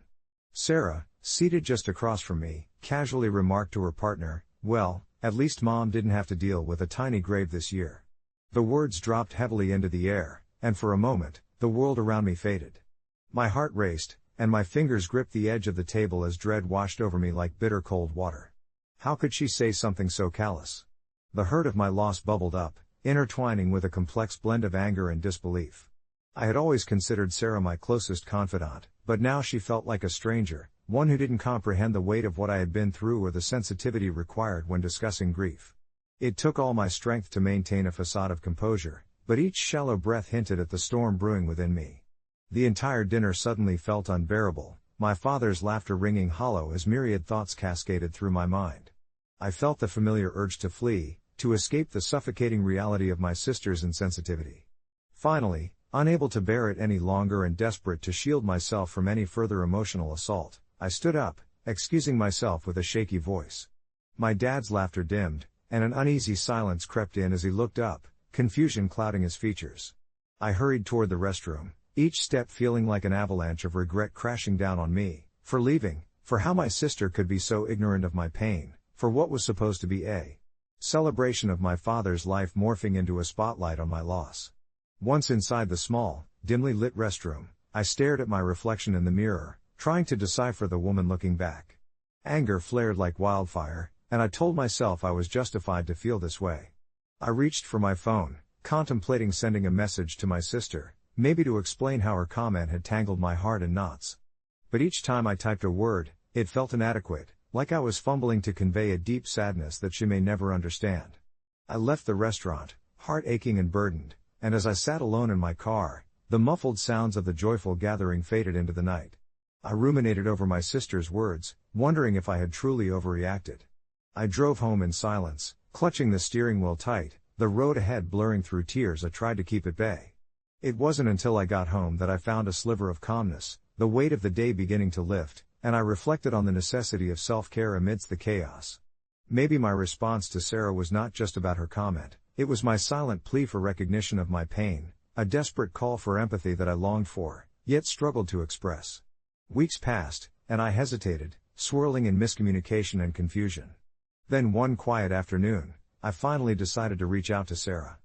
"Sarah, seated just across from me, casually remarked to her partner, "Well, at least Mom didn't have to deal with a tiny grave this year." The words dropped heavily into the air, and for a moment, the world around me faded. My heart raced, and my fingers gripped the edge of the table as dread washed over me like bitter cold water. How could she say something so callous? The hurt of my loss bubbled up, intertwining with a complex blend of anger and disbelief. I had always considered Sarah my closest confidant, but now she felt like a stranger, one who didn't comprehend the weight of what I had been through or the sensitivity required when discussing grief. It took all my strength to maintain a facade of composure, but each shallow breath hinted at the storm brewing within me. The entire dinner suddenly felt unbearable, my father's laughter ringing hollow as myriad thoughts cascaded through my mind. I felt the familiar urge to flee, to escape the suffocating reality of my sister's insensitivity. Finally, unable to bear it any longer and desperate to shield myself from any further emotional assault, I stood up, excusing myself with a shaky voice. My dad's laughter dimmed, and an uneasy silence crept in as he looked up, confusion clouding his features. I hurried toward the restroom, each step feeling like an avalanche of regret crashing down on me, for leaving, for how my sister could be so ignorant of my pain, for what was supposed to be a celebration of my father's life morphing into a spotlight on my loss. Once inside the small, dimly lit restroom, I stared at my reflection in the mirror, trying to decipher the woman looking back. Anger flared like wildfire, and I told myself I was justified to feel this way. I reached for my phone, contemplating sending a message to my sister, maybe to explain how her comment had tangled my heart in knots. But each time I typed a word, it felt inadequate, like I was fumbling to convey a deep sadness that she may never understand. I left the restaurant, heart aching and burdened, and as I sat alone in my car, the muffled sounds of the joyful gathering faded into the night. I ruminated over my sister's words, wondering if I had truly overreacted. I drove home in silence, clutching the steering wheel tight, the road ahead blurring through tears. I tried to keep at bay. It wasn't until I got home that I found a sliver of calmness, the weight of the day beginning to lift, and I reflected on the necessity of self-care amidst the chaos. Maybe my response to Sarah was not just about her comment, it was my silent plea for recognition of my pain, a desperate call for empathy that I longed for, yet struggled to express. Weeks passed, and I hesitated, swirling in miscommunication and confusion. Then one quiet afternoon, I finally decided to reach out to Sarah.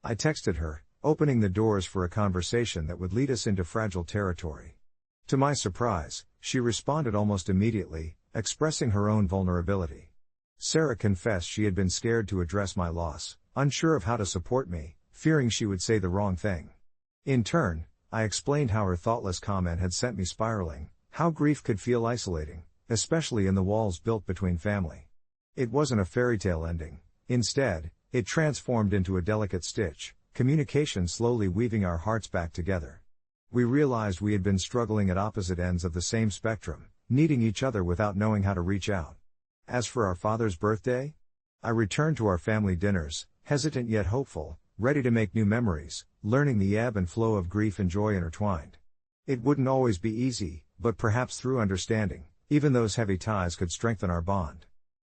I texted her, opening the doors for a conversation that would lead us into fragile territory. To my surprise, she responded almost immediately, expressing her own vulnerability. Sarah confessed she had been scared to address my loss, unsure of how to support me, fearing she would say the wrong thing. In turn, I explained how her thoughtless comment had sent me spiraling, how grief could feel isolating, especially in the walls built between family. It wasn't a fairy tale ending. Instead, it transformed into a delicate stitch, communication slowly weaving our hearts back together. We realized we had been struggling at opposite ends of the same spectrum, needing each other without knowing how to reach out. As for our father's birthday, I returned to our family dinners, hesitant yet hopeful, ready to make new memories, learning the ebb and flow of grief and joy intertwined. It wouldn't always be easy, but perhaps through understanding, even those heavy ties could strengthen our bond.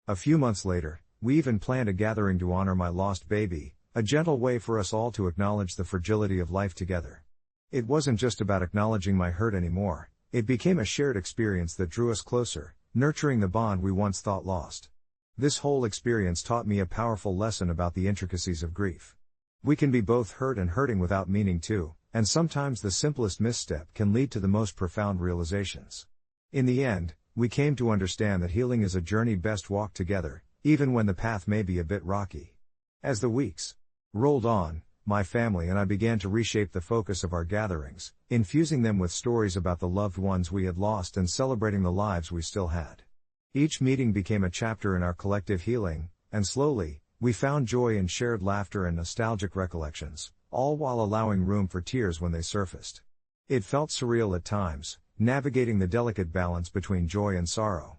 A few months later, we even planned a gathering to honor my lost baby, a gentle way for us all to acknowledge the fragility of life together. It wasn't just about acknowledging my hurt anymore, it became a shared experience that drew us closer, nurturing the bond we once thought lost. This whole experience taught me a powerful lesson about the intricacies of grief. We can be both hurt and hurting without meaning to, and sometimes the simplest misstep can lead to the most profound realizations. In the end, we came to understand that healing is a journey best walked together, even when the path may be a bit rocky. As the weeks rolled on, my family and I began to reshape the focus of our gatherings, infusing them with stories about the loved ones we had lost and celebrating the lives we still had. Each meeting became a chapter in our collective healing, and slowly, we found joy in shared laughter and nostalgic recollections, all while allowing room for tears when they surfaced. It felt surreal at times, navigating the delicate balance between joy and sorrow.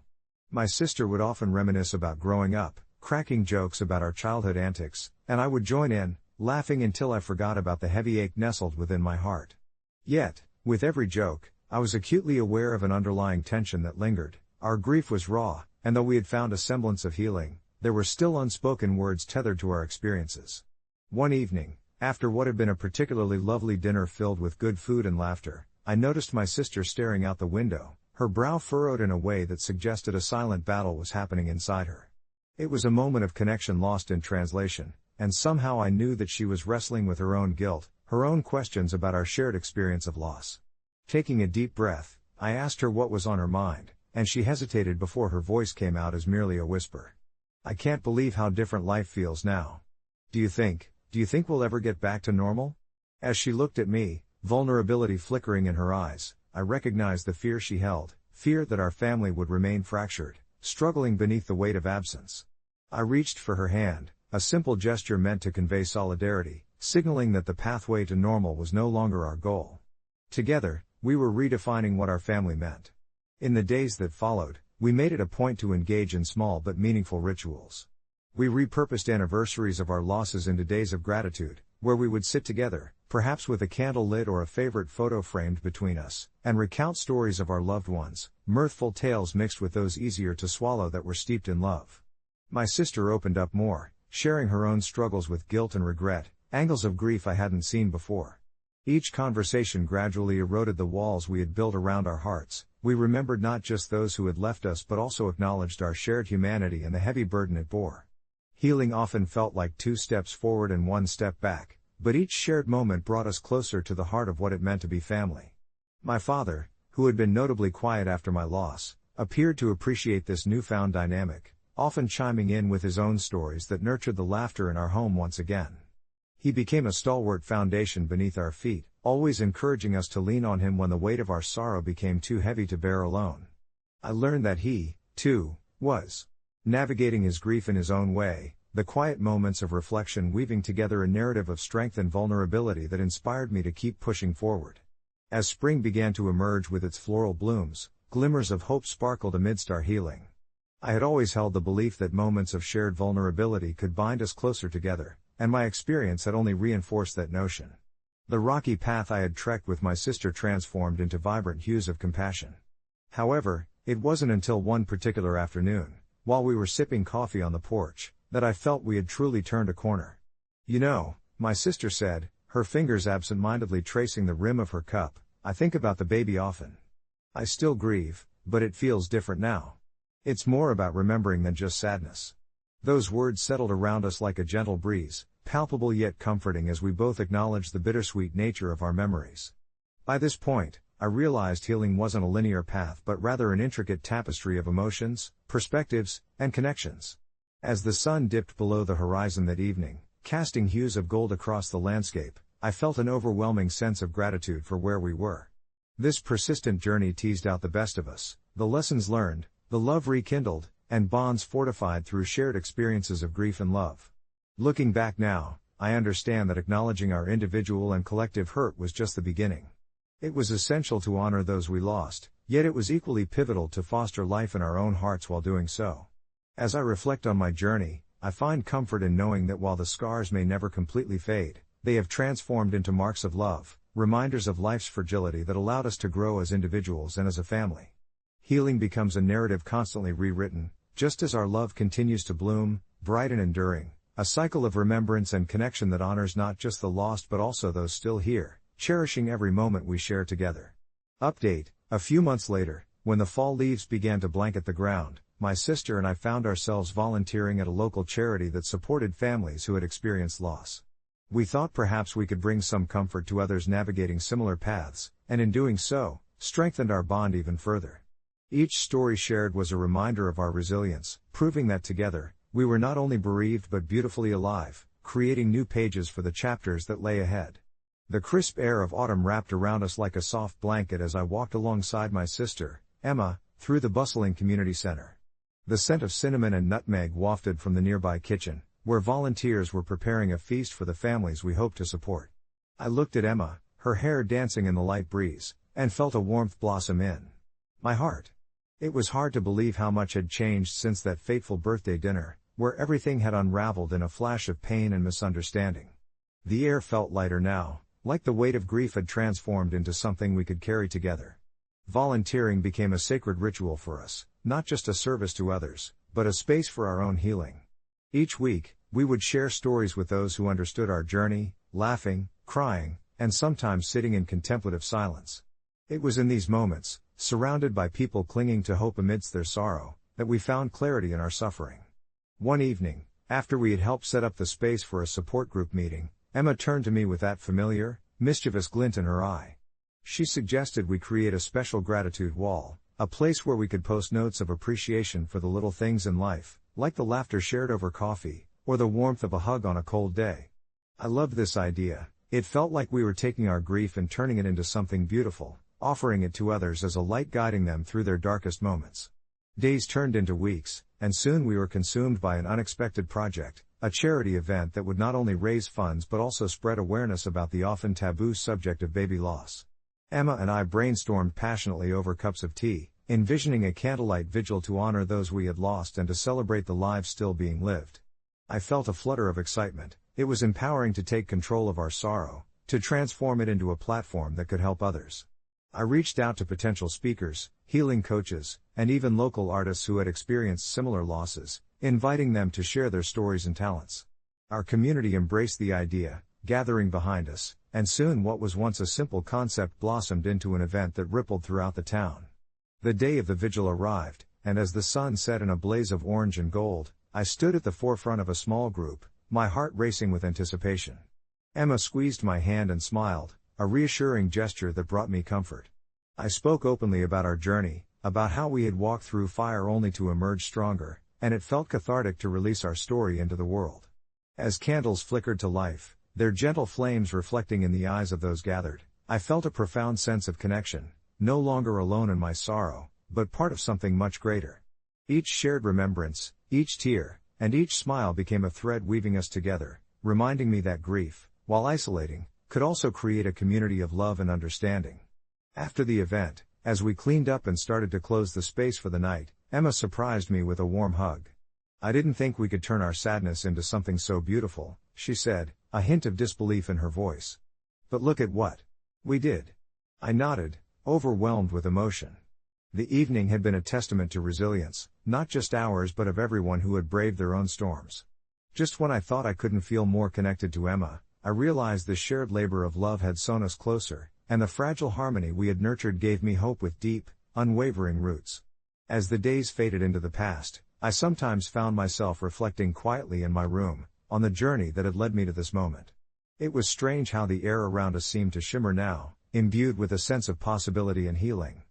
My sister would often reminisce about growing up, cracking jokes about our childhood antics, and I would join in, laughing until I forgot about the heavy ache nestled within my heart. Yet, with every joke, I was acutely aware of an underlying tension that lingered. Our grief was raw, and though we had found a semblance of healing, there were still unspoken words tethered to our experiences. One evening, after what had been a particularly lovely dinner filled with good food and laughter, I noticed my sister staring out the window, her brow furrowed in a way that suggested a silent battle was happening inside her. It was a moment of connection lost in translation, and somehow I knew that she was wrestling with her own guilt, her own questions about our shared experience of loss. Taking a deep breath, I asked her what was on her mind, and she hesitated before her voice came out as merely a whisper. "I can't believe how different life feels now. Do you think we'll ever get back to normal?" As she looked at me, vulnerability flickering in her eyes, I recognized the fear she held, fear that our family would remain fractured, struggling beneath the weight of absence. I reached for her hand, a simple gesture meant to convey solidarity, signaling that the pathway to normal was no longer our goal. Together, we were redefining what our family meant. In the days that followed, we made it a point to engage in small but meaningful rituals. We repurposed anniversaries of our losses into days of gratitude, where we would sit together, perhaps with a candle lit or a favorite photo framed between us, and recount stories of our loved ones, mirthful tales mixed with those easier to swallow that were steeped in love. My sister opened up more, sharing her own struggles with guilt and regret, angles of grief I hadn't seen before. Each conversation gradually eroded the walls we had built around our hearts. We remembered not just those who had left us but also acknowledged our shared humanity and the heavy burden it bore. Healing often felt like 2 steps forward and 1 step back, but each shared moment brought us closer to the heart of what it meant to be family. My father, who had been notably quiet after my loss, appeared to appreciate this newfound dynamic, often chiming in with his own stories that nurtured the laughter in our home once again. He became a stalwart foundation beneath our feet, always encouraging us to lean on him when the weight of our sorrow became too heavy to bear alone. I learned that he, too, was navigating his grief in his own way, the quiet moments of reflection weaving together a narrative of strength and vulnerability that inspired me to keep pushing forward. As spring began to emerge with its floral blooms, glimmers of hope sparkled amidst our healing. I had always held the belief that moments of shared vulnerability could bind us closer together, and my experience had only reinforced that notion. The rocky path I had trekked with my sister transformed into vibrant hues of compassion. However, it wasn't until one particular afternoon, while we were sipping coffee on the porch, that I felt we had truly turned a corner. "You know," my sister said, her fingers absent-mindedly tracing the rim of her cup, "I think about the baby often. I still grieve, but it feels different now. It's more about remembering than just sadness." Those words settled around us like a gentle breeze, palpable yet comforting as we both acknowledged the bittersweet nature of our memories. By this point, I realized healing wasn't a linear path but rather an intricate tapestry of emotions, perspectives, and connections. As the sun dipped below the horizon that evening, casting hues of gold across the landscape, I felt an overwhelming sense of gratitude for where we were. This persistent journey teased out the best of us, the lessons learned, the love rekindled, and bonds fortified through shared experiences of grief and love. Looking back now, I understand that acknowledging our individual and collective hurt was just the beginning. It was essential to honor those we lost, yet it was equally pivotal to foster life in our own hearts while doing so. As I reflect on my journey, I find comfort in knowing that while the scars may never completely fade, they have transformed into marks of love, reminders of life's fragility that allowed us to grow as individuals and as a family. Healing becomes a narrative constantly rewritten, just as our love continues to bloom, bright and enduring, a cycle of remembrance and connection that honors not just the lost but also those still here, cherishing every moment we share together. Update: a few months later, when the fall leaves began to blanket the ground, my sister and I found ourselves volunteering at a local charity that supported families who had experienced loss. We thought perhaps we could bring some comfort to others navigating similar paths, and in doing so, strengthened our bond even further. Each story shared was a reminder of our resilience, proving that together, we were not only bereaved but beautifully alive, creating new pages for the chapters that lay ahead. The crisp air of autumn wrapped around us like a soft blanket as I walked alongside my sister, Emma, through the bustling community center. The scent of cinnamon and nutmeg wafted from the nearby kitchen, where volunteers were preparing a feast for the families we hoped to support. I looked at Emma, her hair dancing in the light breeze, and felt a warmth blossom in my heart. It was hard to believe how much had changed since that fateful birthday dinner, where everything had unraveled in a flash of pain and misunderstanding. The air felt lighter now, like the weight of grief had transformed into something we could carry together. Volunteering became a sacred ritual for us, not just a service to others, but a space for our own healing. Each week, we would share stories with those who understood our journey, laughing, crying, and sometimes sitting in contemplative silence. It was in these moments, surrounded by people clinging to hope amidst their sorrow, that we found clarity in our suffering. One evening, after we had helped set up the space for a support group meeting, Emma turned to me with that familiar, mischievous glint in her eye. She suggested we create a special gratitude wall, a place where we could post notes of appreciation for the little things in life, like the laughter shared over coffee, or the warmth of a hug on a cold day. I loved this idea. It felt like we were taking our grief and turning it into something beautiful, offering it to others as a light guiding them through their darkest moments. Days turned into weeks, and soon we were consumed by an unexpected project, a charity event that would not only raise funds but also spread awareness about the often taboo subject of baby loss. Emma and I brainstormed passionately over cups of tea, envisioning a candlelight vigil to honor those we had lost and to celebrate the lives still being lived. I felt a flutter of excitement. It was empowering to take control of our sorrow, to transform it into a platform that could help others. I reached out to potential speakers, healing coaches, and even local artists who had experienced similar losses, inviting them to share their stories and talents. Our community embraced the idea, gathering behind us, and soon what was once a simple concept blossomed into an event that rippled throughout the town. The day of the vigil arrived, and as the sun set in a blaze of orange and gold, I stood at the forefront of a small group, my heart racing with anticipation. Emma squeezed my hand and smiled, a reassuring gesture that brought me comfort. I spoke openly about our journey, about how we had walked through fire only to emerge stronger, and it felt cathartic to release our story into the world. As candles flickered to life, their gentle flames reflecting in the eyes of those gathered, I felt a profound sense of connection, no longer alone in my sorrow, but part of something much greater. Each shared remembrance, each tear, and each smile became a thread weaving us together, reminding me that grief, while isolating, could also create a community of love and understanding. After the event, as we cleaned up and started to close the space for the night, Emma surprised me with a warm hug. "I didn't think we could turn our sadness into something so beautiful," she said, a hint of disbelief in her voice. "But look at what we did." I nodded, overwhelmed with emotion. The evening had been a testament to resilience, not just ours but of everyone who had braved their own storms. Just when I thought I couldn't feel more connected to Emma, I realized the shared labor of love had sewn us closer, and the fragile harmony we had nurtured gave me hope with deep, unwavering roots. As the days faded into the past, I sometimes found myself reflecting quietly in my room, on the journey that had led me to this moment. It was strange how the air around us seemed to shimmer now, imbued with a sense of possibility and healing.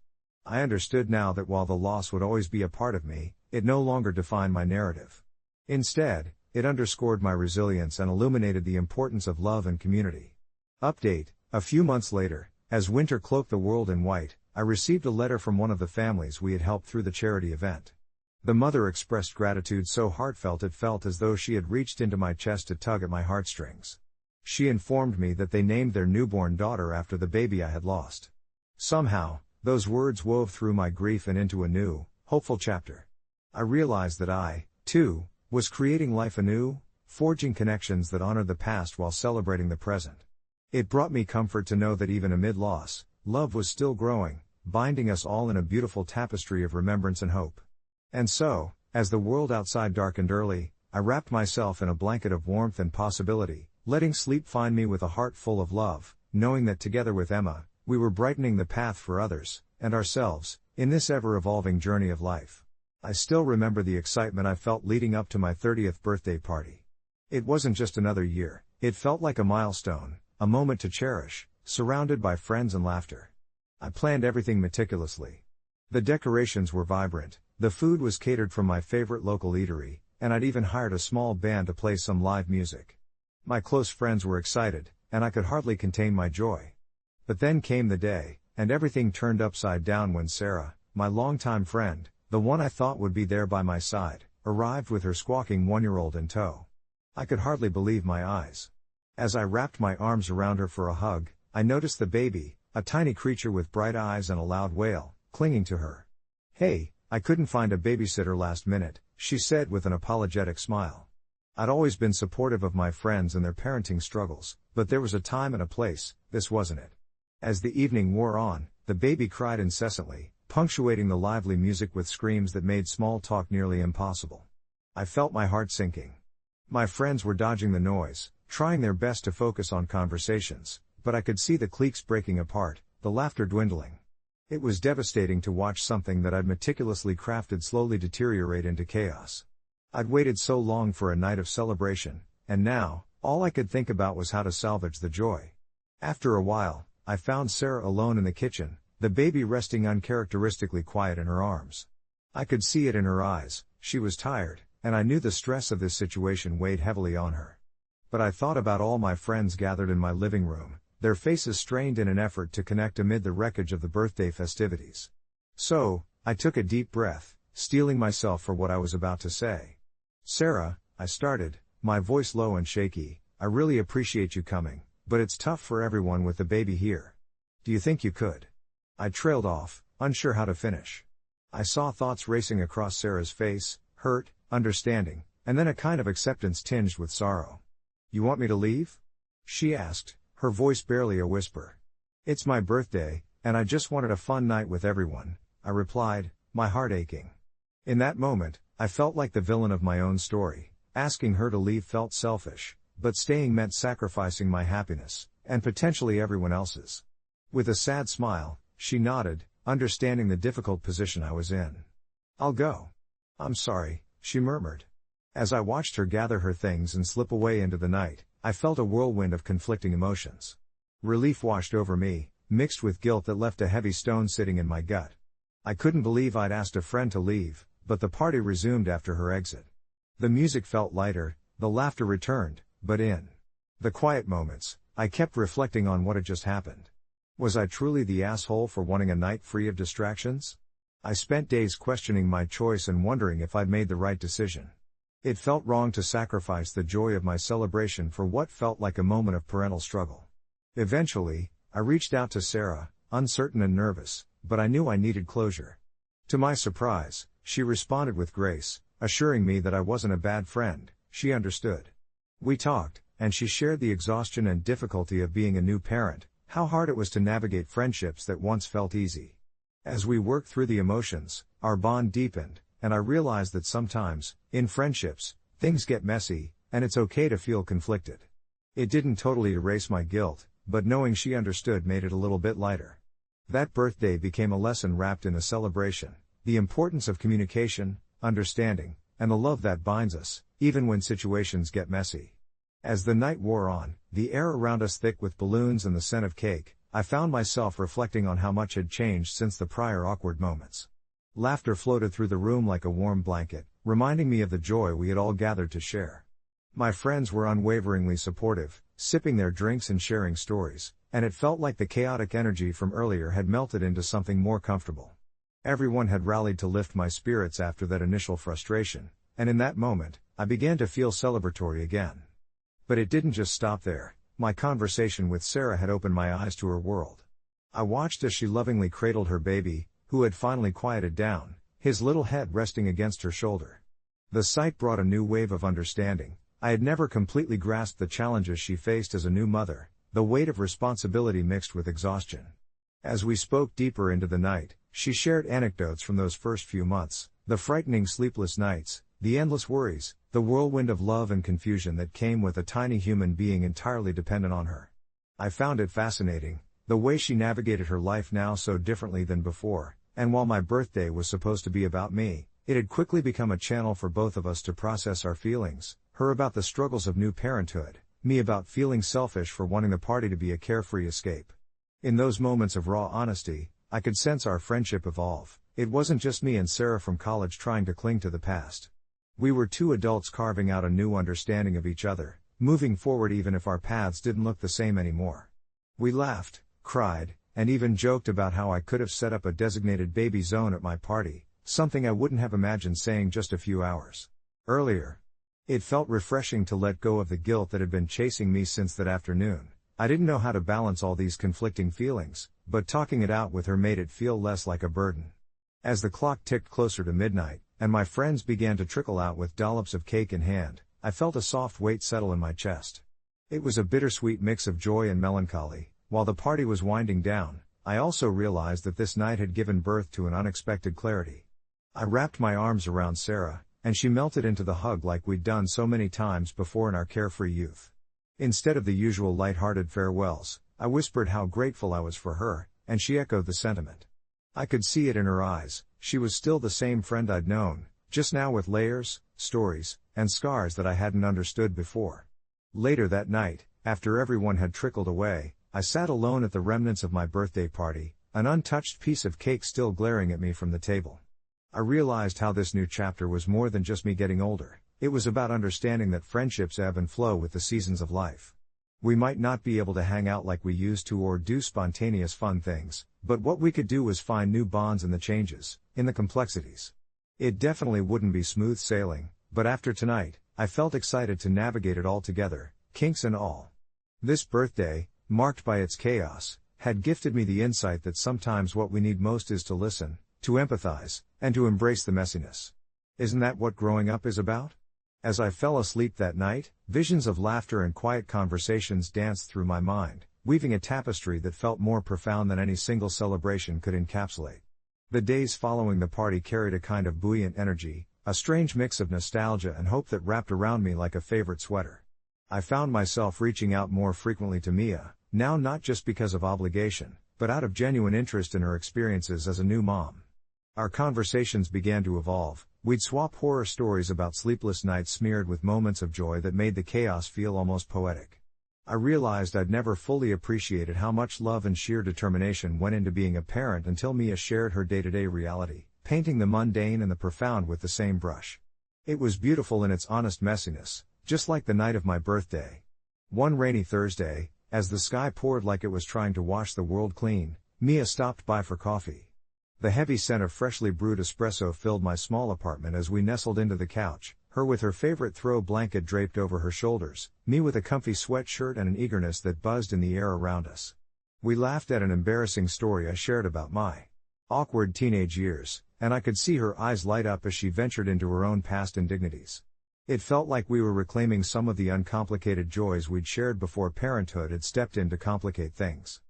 I understood now that while the loss would always be a part of me, it no longer defined my narrative. Instead, it underscored my resilience and illuminated the importance of love and community. Update: a few months later, as winter cloaked the world in white, I received a letter from one of the families we had helped through the charity event. The mother expressed gratitude so heartfelt it felt as though she had reached into my chest to tug at my heartstrings. She informed me that they named their newborn daughter after the baby I had lost. Somehow, those words wove through my grief and into a new, hopeful chapter. I realized that I, too, was creating life anew, forging connections that honored the past while celebrating the present. It brought me comfort to know that even amid loss, love was still growing, binding us all in a beautiful tapestry of remembrance and hope. And so, as the world outside darkened early, I wrapped myself in a blanket of warmth and possibility, letting sleep find me with a heart full of love, knowing that together with Emma, we were brightening the path for others, and ourselves, in this ever-evolving journey of life. I still remember the excitement I felt leading up to my 30th birthday party. It wasn't just another year, it felt like a milestone, a moment to cherish, surrounded by friends and laughter. I planned everything meticulously. The decorations were vibrant, the food was catered from my favorite local eatery, and I'd even hired a small band to play some live music. My close friends were excited, and I could hardly contain my joy. But then came the day, and everything turned upside down when Sarah, my longtime friend, the one I thought would be there by my side, arrived with her squawking 1-year-old in tow. I could hardly believe my eyes. As I wrapped my arms around her for a hug, I noticed the baby, a tiny creature with bright eyes and a loud wail, clinging to her. "Hey, I couldn't find a babysitter last minute," she said with an apologetic smile. I'd always been supportive of my friends and their parenting struggles, but there was a time and a place, this wasn't it. As the evening wore on, the baby cried incessantly, punctuating the lively music with screams that made small talk nearly impossible. I felt my heart sinking. My friends were dodging the noise, trying their best to focus on conversations, but I could see the cliques breaking apart, the laughter dwindling. It was devastating to watch something that I'd meticulously crafted slowly deteriorate into chaos. I'd waited so long for a night of celebration, and now, all I could think about was how to salvage the joy. After a while, I found Sarah alone in the kitchen, the baby resting uncharacteristically quiet in her arms. I could see it in her eyes, she was tired, and I knew the stress of this situation weighed heavily on her. But I thought about all my friends gathered in my living room, their faces strained in an effort to connect amid the wreckage of the birthday festivities. So, I took a deep breath, steeling myself for what I was about to say. "Sarah," I started, my voice low and shaky, "I really appreciate you coming, but it's tough for everyone with the baby here. Do you think you could?" I trailed off, unsure how to finish. I saw thoughts racing across Sarah's face, hurt, understanding, and then a kind of acceptance tinged with sorrow. "You want me to leave?" she asked, her voice barely a whisper. "It's my birthday, and I just wanted a fun night with everyone," I replied, my heart aching. In that moment, I felt like the villain of my own story. Asking her to leave felt selfish, but staying meant sacrificing my happiness, and potentially everyone else's. With a sad smile, she nodded, understanding the difficult position I was in. "I'll go." "I'm sorry," she murmured. As I watched her gather her things and slip away into the night, I felt a whirlwind of conflicting emotions. Relief washed over me, mixed with guilt that left a heavy stone sitting in my gut. I couldn't believe I'd asked a friend to leave, but the party resumed after her exit. The music felt lighter, the laughter returned, but in the quiet moments, I kept reflecting on what had just happened. Was I truly the asshole for wanting a night free of distractions? I spent days questioning my choice and wondering if I'd made the right decision. It felt wrong to sacrifice the joy of my celebration for what felt like a moment of parental struggle. Eventually, I reached out to Sarah, uncertain and nervous, but I knew I needed closure. To my surprise, she responded with grace, assuring me that I wasn't a bad friend. She understood. We talked, and she shared the exhaustion and difficulty of being a new parent, how hard it was to navigate friendships that once felt easy. As we worked through the emotions, our bond deepened, and I realized that sometimes, in friendships, things get messy, and it's okay to feel conflicted. It didn't totally erase my guilt, but knowing she understood made it a little bit lighter. That birthday became a lesson wrapped in a celebration, the importance of communication, understanding, and the love that binds us, even when situations get messy. As the night wore on, the air around us thick with balloons and the scent of cake, I found myself reflecting on how much had changed since the prior awkward moments. Laughter floated through the room like a warm blanket, reminding me of the joy we had all gathered to share. My friends were unwaveringly supportive, sipping their drinks and sharing stories, and it felt like the chaotic energy from earlier had melted into something more comfortable. Everyone had rallied to lift my spirits after that initial frustration, and in that moment, I began to feel celebratory again. But it didn't just stop there. My conversation with Sarah had opened my eyes to her world. I watched as she lovingly cradled her baby, who had finally quieted down, his little head resting against her shoulder. The sight brought a new wave of understanding. I had never completely grasped the challenges she faced as a new mother, the weight of responsibility mixed with exhaustion. As we spoke deeper into the night, she shared anecdotes from those first few months, the frightening sleepless nights, the endless worries, the whirlwind of love and confusion that came with a tiny human being entirely dependent on her. I found it fascinating, the way she navigated her life now so differently than before, and while my birthday was supposed to be about me, it had quickly become a channel for both of us to process our feelings, her about the struggles of new parenthood, me about feeling selfish for wanting the party to be a carefree escape. In those moments of raw honesty, I could sense our friendship evolve. It wasn't just me and Sarah from college trying to cling to the past. We were two adults carving out a new understanding of each other, moving forward even if our paths didn't look the same anymore. We laughed, cried, and even joked about how I could have set up a designated baby zone at my party, something I wouldn't have imagined saying just a few hours earlier. It felt refreshing to let go of the guilt that had been chasing me since that afternoon. I didn't know how to balance all these conflicting feelings, but talking it out with her made it feel less like a burden. As the clock ticked closer to midnight, and my friends began to trickle out with dollops of cake in hand, I felt a soft weight settle in my chest. It was a bittersweet mix of joy and melancholy. While the party was winding down, I also realized that this night had given birth to an unexpected clarity. I wrapped my arms around Sarah, and she melted into the hug like we'd done so many times before in our carefree youth. Instead of the usual light-hearted farewells, I whispered how grateful I was for her, and she echoed the sentiment. I could see it in her eyes. She was still the same friend I'd known, just now with layers, stories, and scars that I hadn't understood before. Later that night, after everyone had trickled away, I sat alone at the remnants of my birthday party, an untouched piece of cake still glaring at me from the table. I realized how this new chapter was more than just me getting older. It was about understanding that friendships ebb and flow with the seasons of life. We might not be able to hang out like we used to or do spontaneous fun things, but what we could do was find new bonds in the changes, in the complexities. It definitely wouldn't be smooth sailing, but after tonight, I felt excited to navigate it all together, kinks and all. This birthday, marked by its chaos, had gifted me the insight that sometimes what we need most is to listen, to empathize, and to embrace the messiness. Isn't that what growing up is about? As I fell asleep that night, visions of laughter and quiet conversations danced through my mind, weaving a tapestry that felt more profound than any single celebration could encapsulate. The days following the party carried a kind of buoyant energy, a strange mix of nostalgia and hope that wrapped around me like a favorite sweater. I found myself reaching out more frequently to Mia, now not just because of obligation, but out of genuine interest in her experiences as a new mom. Our conversations began to evolve. We'd swap horror stories about sleepless nights smeared with moments of joy that made the chaos feel almost poetic. I realized I'd never fully appreciated how much love and sheer determination went into being a parent until Mia shared her day-to-day reality, painting the mundane and the profound with the same brush. It was beautiful in its honest messiness, just like the night of my birthday. One rainy Thursday, as the sky poured like it was trying to wash the world clean, Mia stopped by for coffee. The heavy scent of freshly brewed espresso filled my small apartment as we nestled into the couch, her with her favorite throw blanket draped over her shoulders, me with a comfy sweatshirt and an eagerness that buzzed in the air around us. We laughed at an embarrassing story I shared about my awkward teenage years, and I could see her eyes light up as she ventured into her own past indignities. It felt like we were reclaiming some of the uncomplicated joys we'd shared before parenthood had stepped in to complicate things.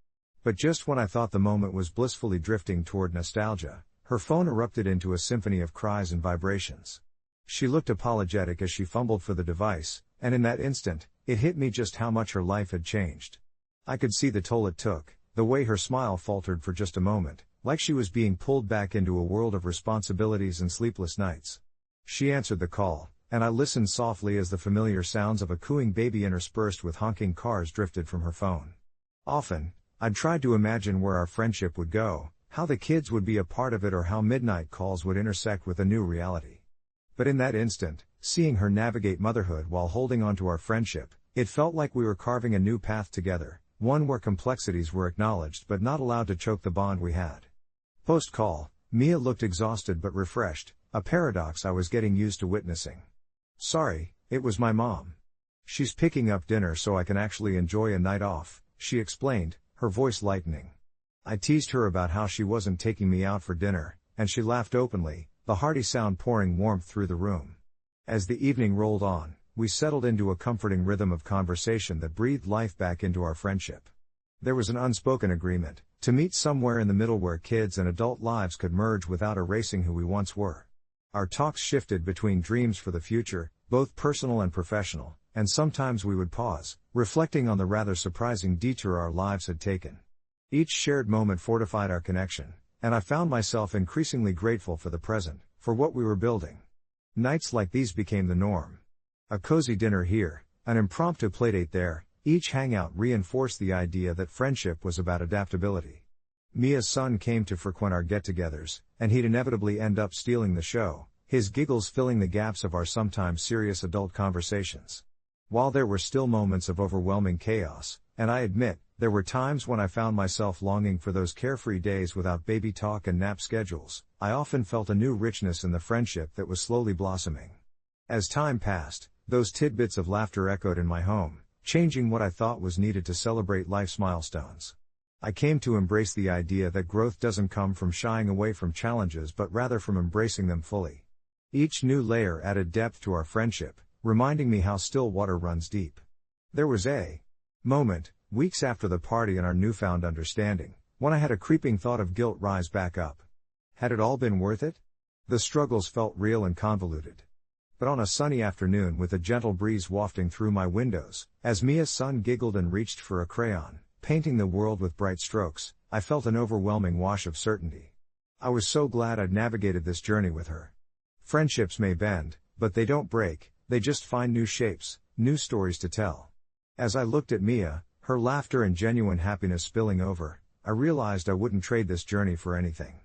But just when I thought the moment was blissfully drifting toward nostalgia, her phone erupted into a symphony of cries and vibrations. She looked apologetic as she fumbled for the device, and in that instant, it hit me just how much her life had changed. I could see the toll it took, the way her smile faltered for just a moment, like she was being pulled back into a world of responsibilities and sleepless nights. She answered the call, and I listened softly as the familiar sounds of a cooing baby interspersed with honking cars drifted from her phone. Often, I'd tried to imagine where our friendship would go, how the kids would be a part of it or how midnight calls would intersect with a new reality. But in that instant, seeing her navigate motherhood while holding on to our friendship, it felt like we were carving a new path together, one where complexities were acknowledged but not allowed to choke the bond we had. Post-call, Mia looked exhausted but refreshed, a paradox I was getting used to witnessing. "Sorry, it was my mom. She's picking up dinner so I can actually enjoy a night off," she explained, her voice lightening. I teased her about how she wasn't taking me out for dinner, and she laughed openly, the hearty sound pouring warmth through the room. As the evening rolled on, we settled into a comforting rhythm of conversation that breathed life back into our friendship. There was an unspoken agreement, to meet somewhere in the middle where kids and adult lives could merge without erasing who we once were. Our talks shifted between dreams for the future, both personal and professional, and sometimes we would pause, reflecting on the rather surprising detour our lives had taken. Each shared moment fortified our connection, and I found myself increasingly grateful for the present, for what we were building. Nights like these became the norm. A cozy dinner here, an impromptu playdate there, each hangout reinforced the idea that friendship was about adaptability. Mia's son came to frequent our get-togethers, and he'd inevitably end up stealing the show, his giggles filling the gaps of our sometimes serious adult conversations. While there were still moments of overwhelming chaos, and I admit, there were times when I found myself longing for those carefree days without baby talk and nap schedules, I often felt a new richness in the friendship that was slowly blossoming. As time passed, those tidbits of laughter echoed in my home, changing what I thought was needed to celebrate life's milestones. I came to embrace the idea that growth doesn't come from shying away from challenges but rather from embracing them fully. Each new layer added depth to our friendship, reminding me how still water runs deep. There was a moment, weeks after the party and our newfound understanding, when I had a creeping thought of guilt rise back up. Had it all been worth it? The struggles felt real and convoluted. But on a sunny afternoon with a gentle breeze wafting through my windows, as Mia's son giggled and reached for a crayon, painting the world with bright strokes, I felt an overwhelming wash of certainty. I was so glad I'd navigated this journey with her. Friendships may bend, but they don't break, they just find new shapes, new stories to tell. As I looked at Mia, her laughter and genuine happiness spilling over, I realized I wouldn't trade this journey for anything.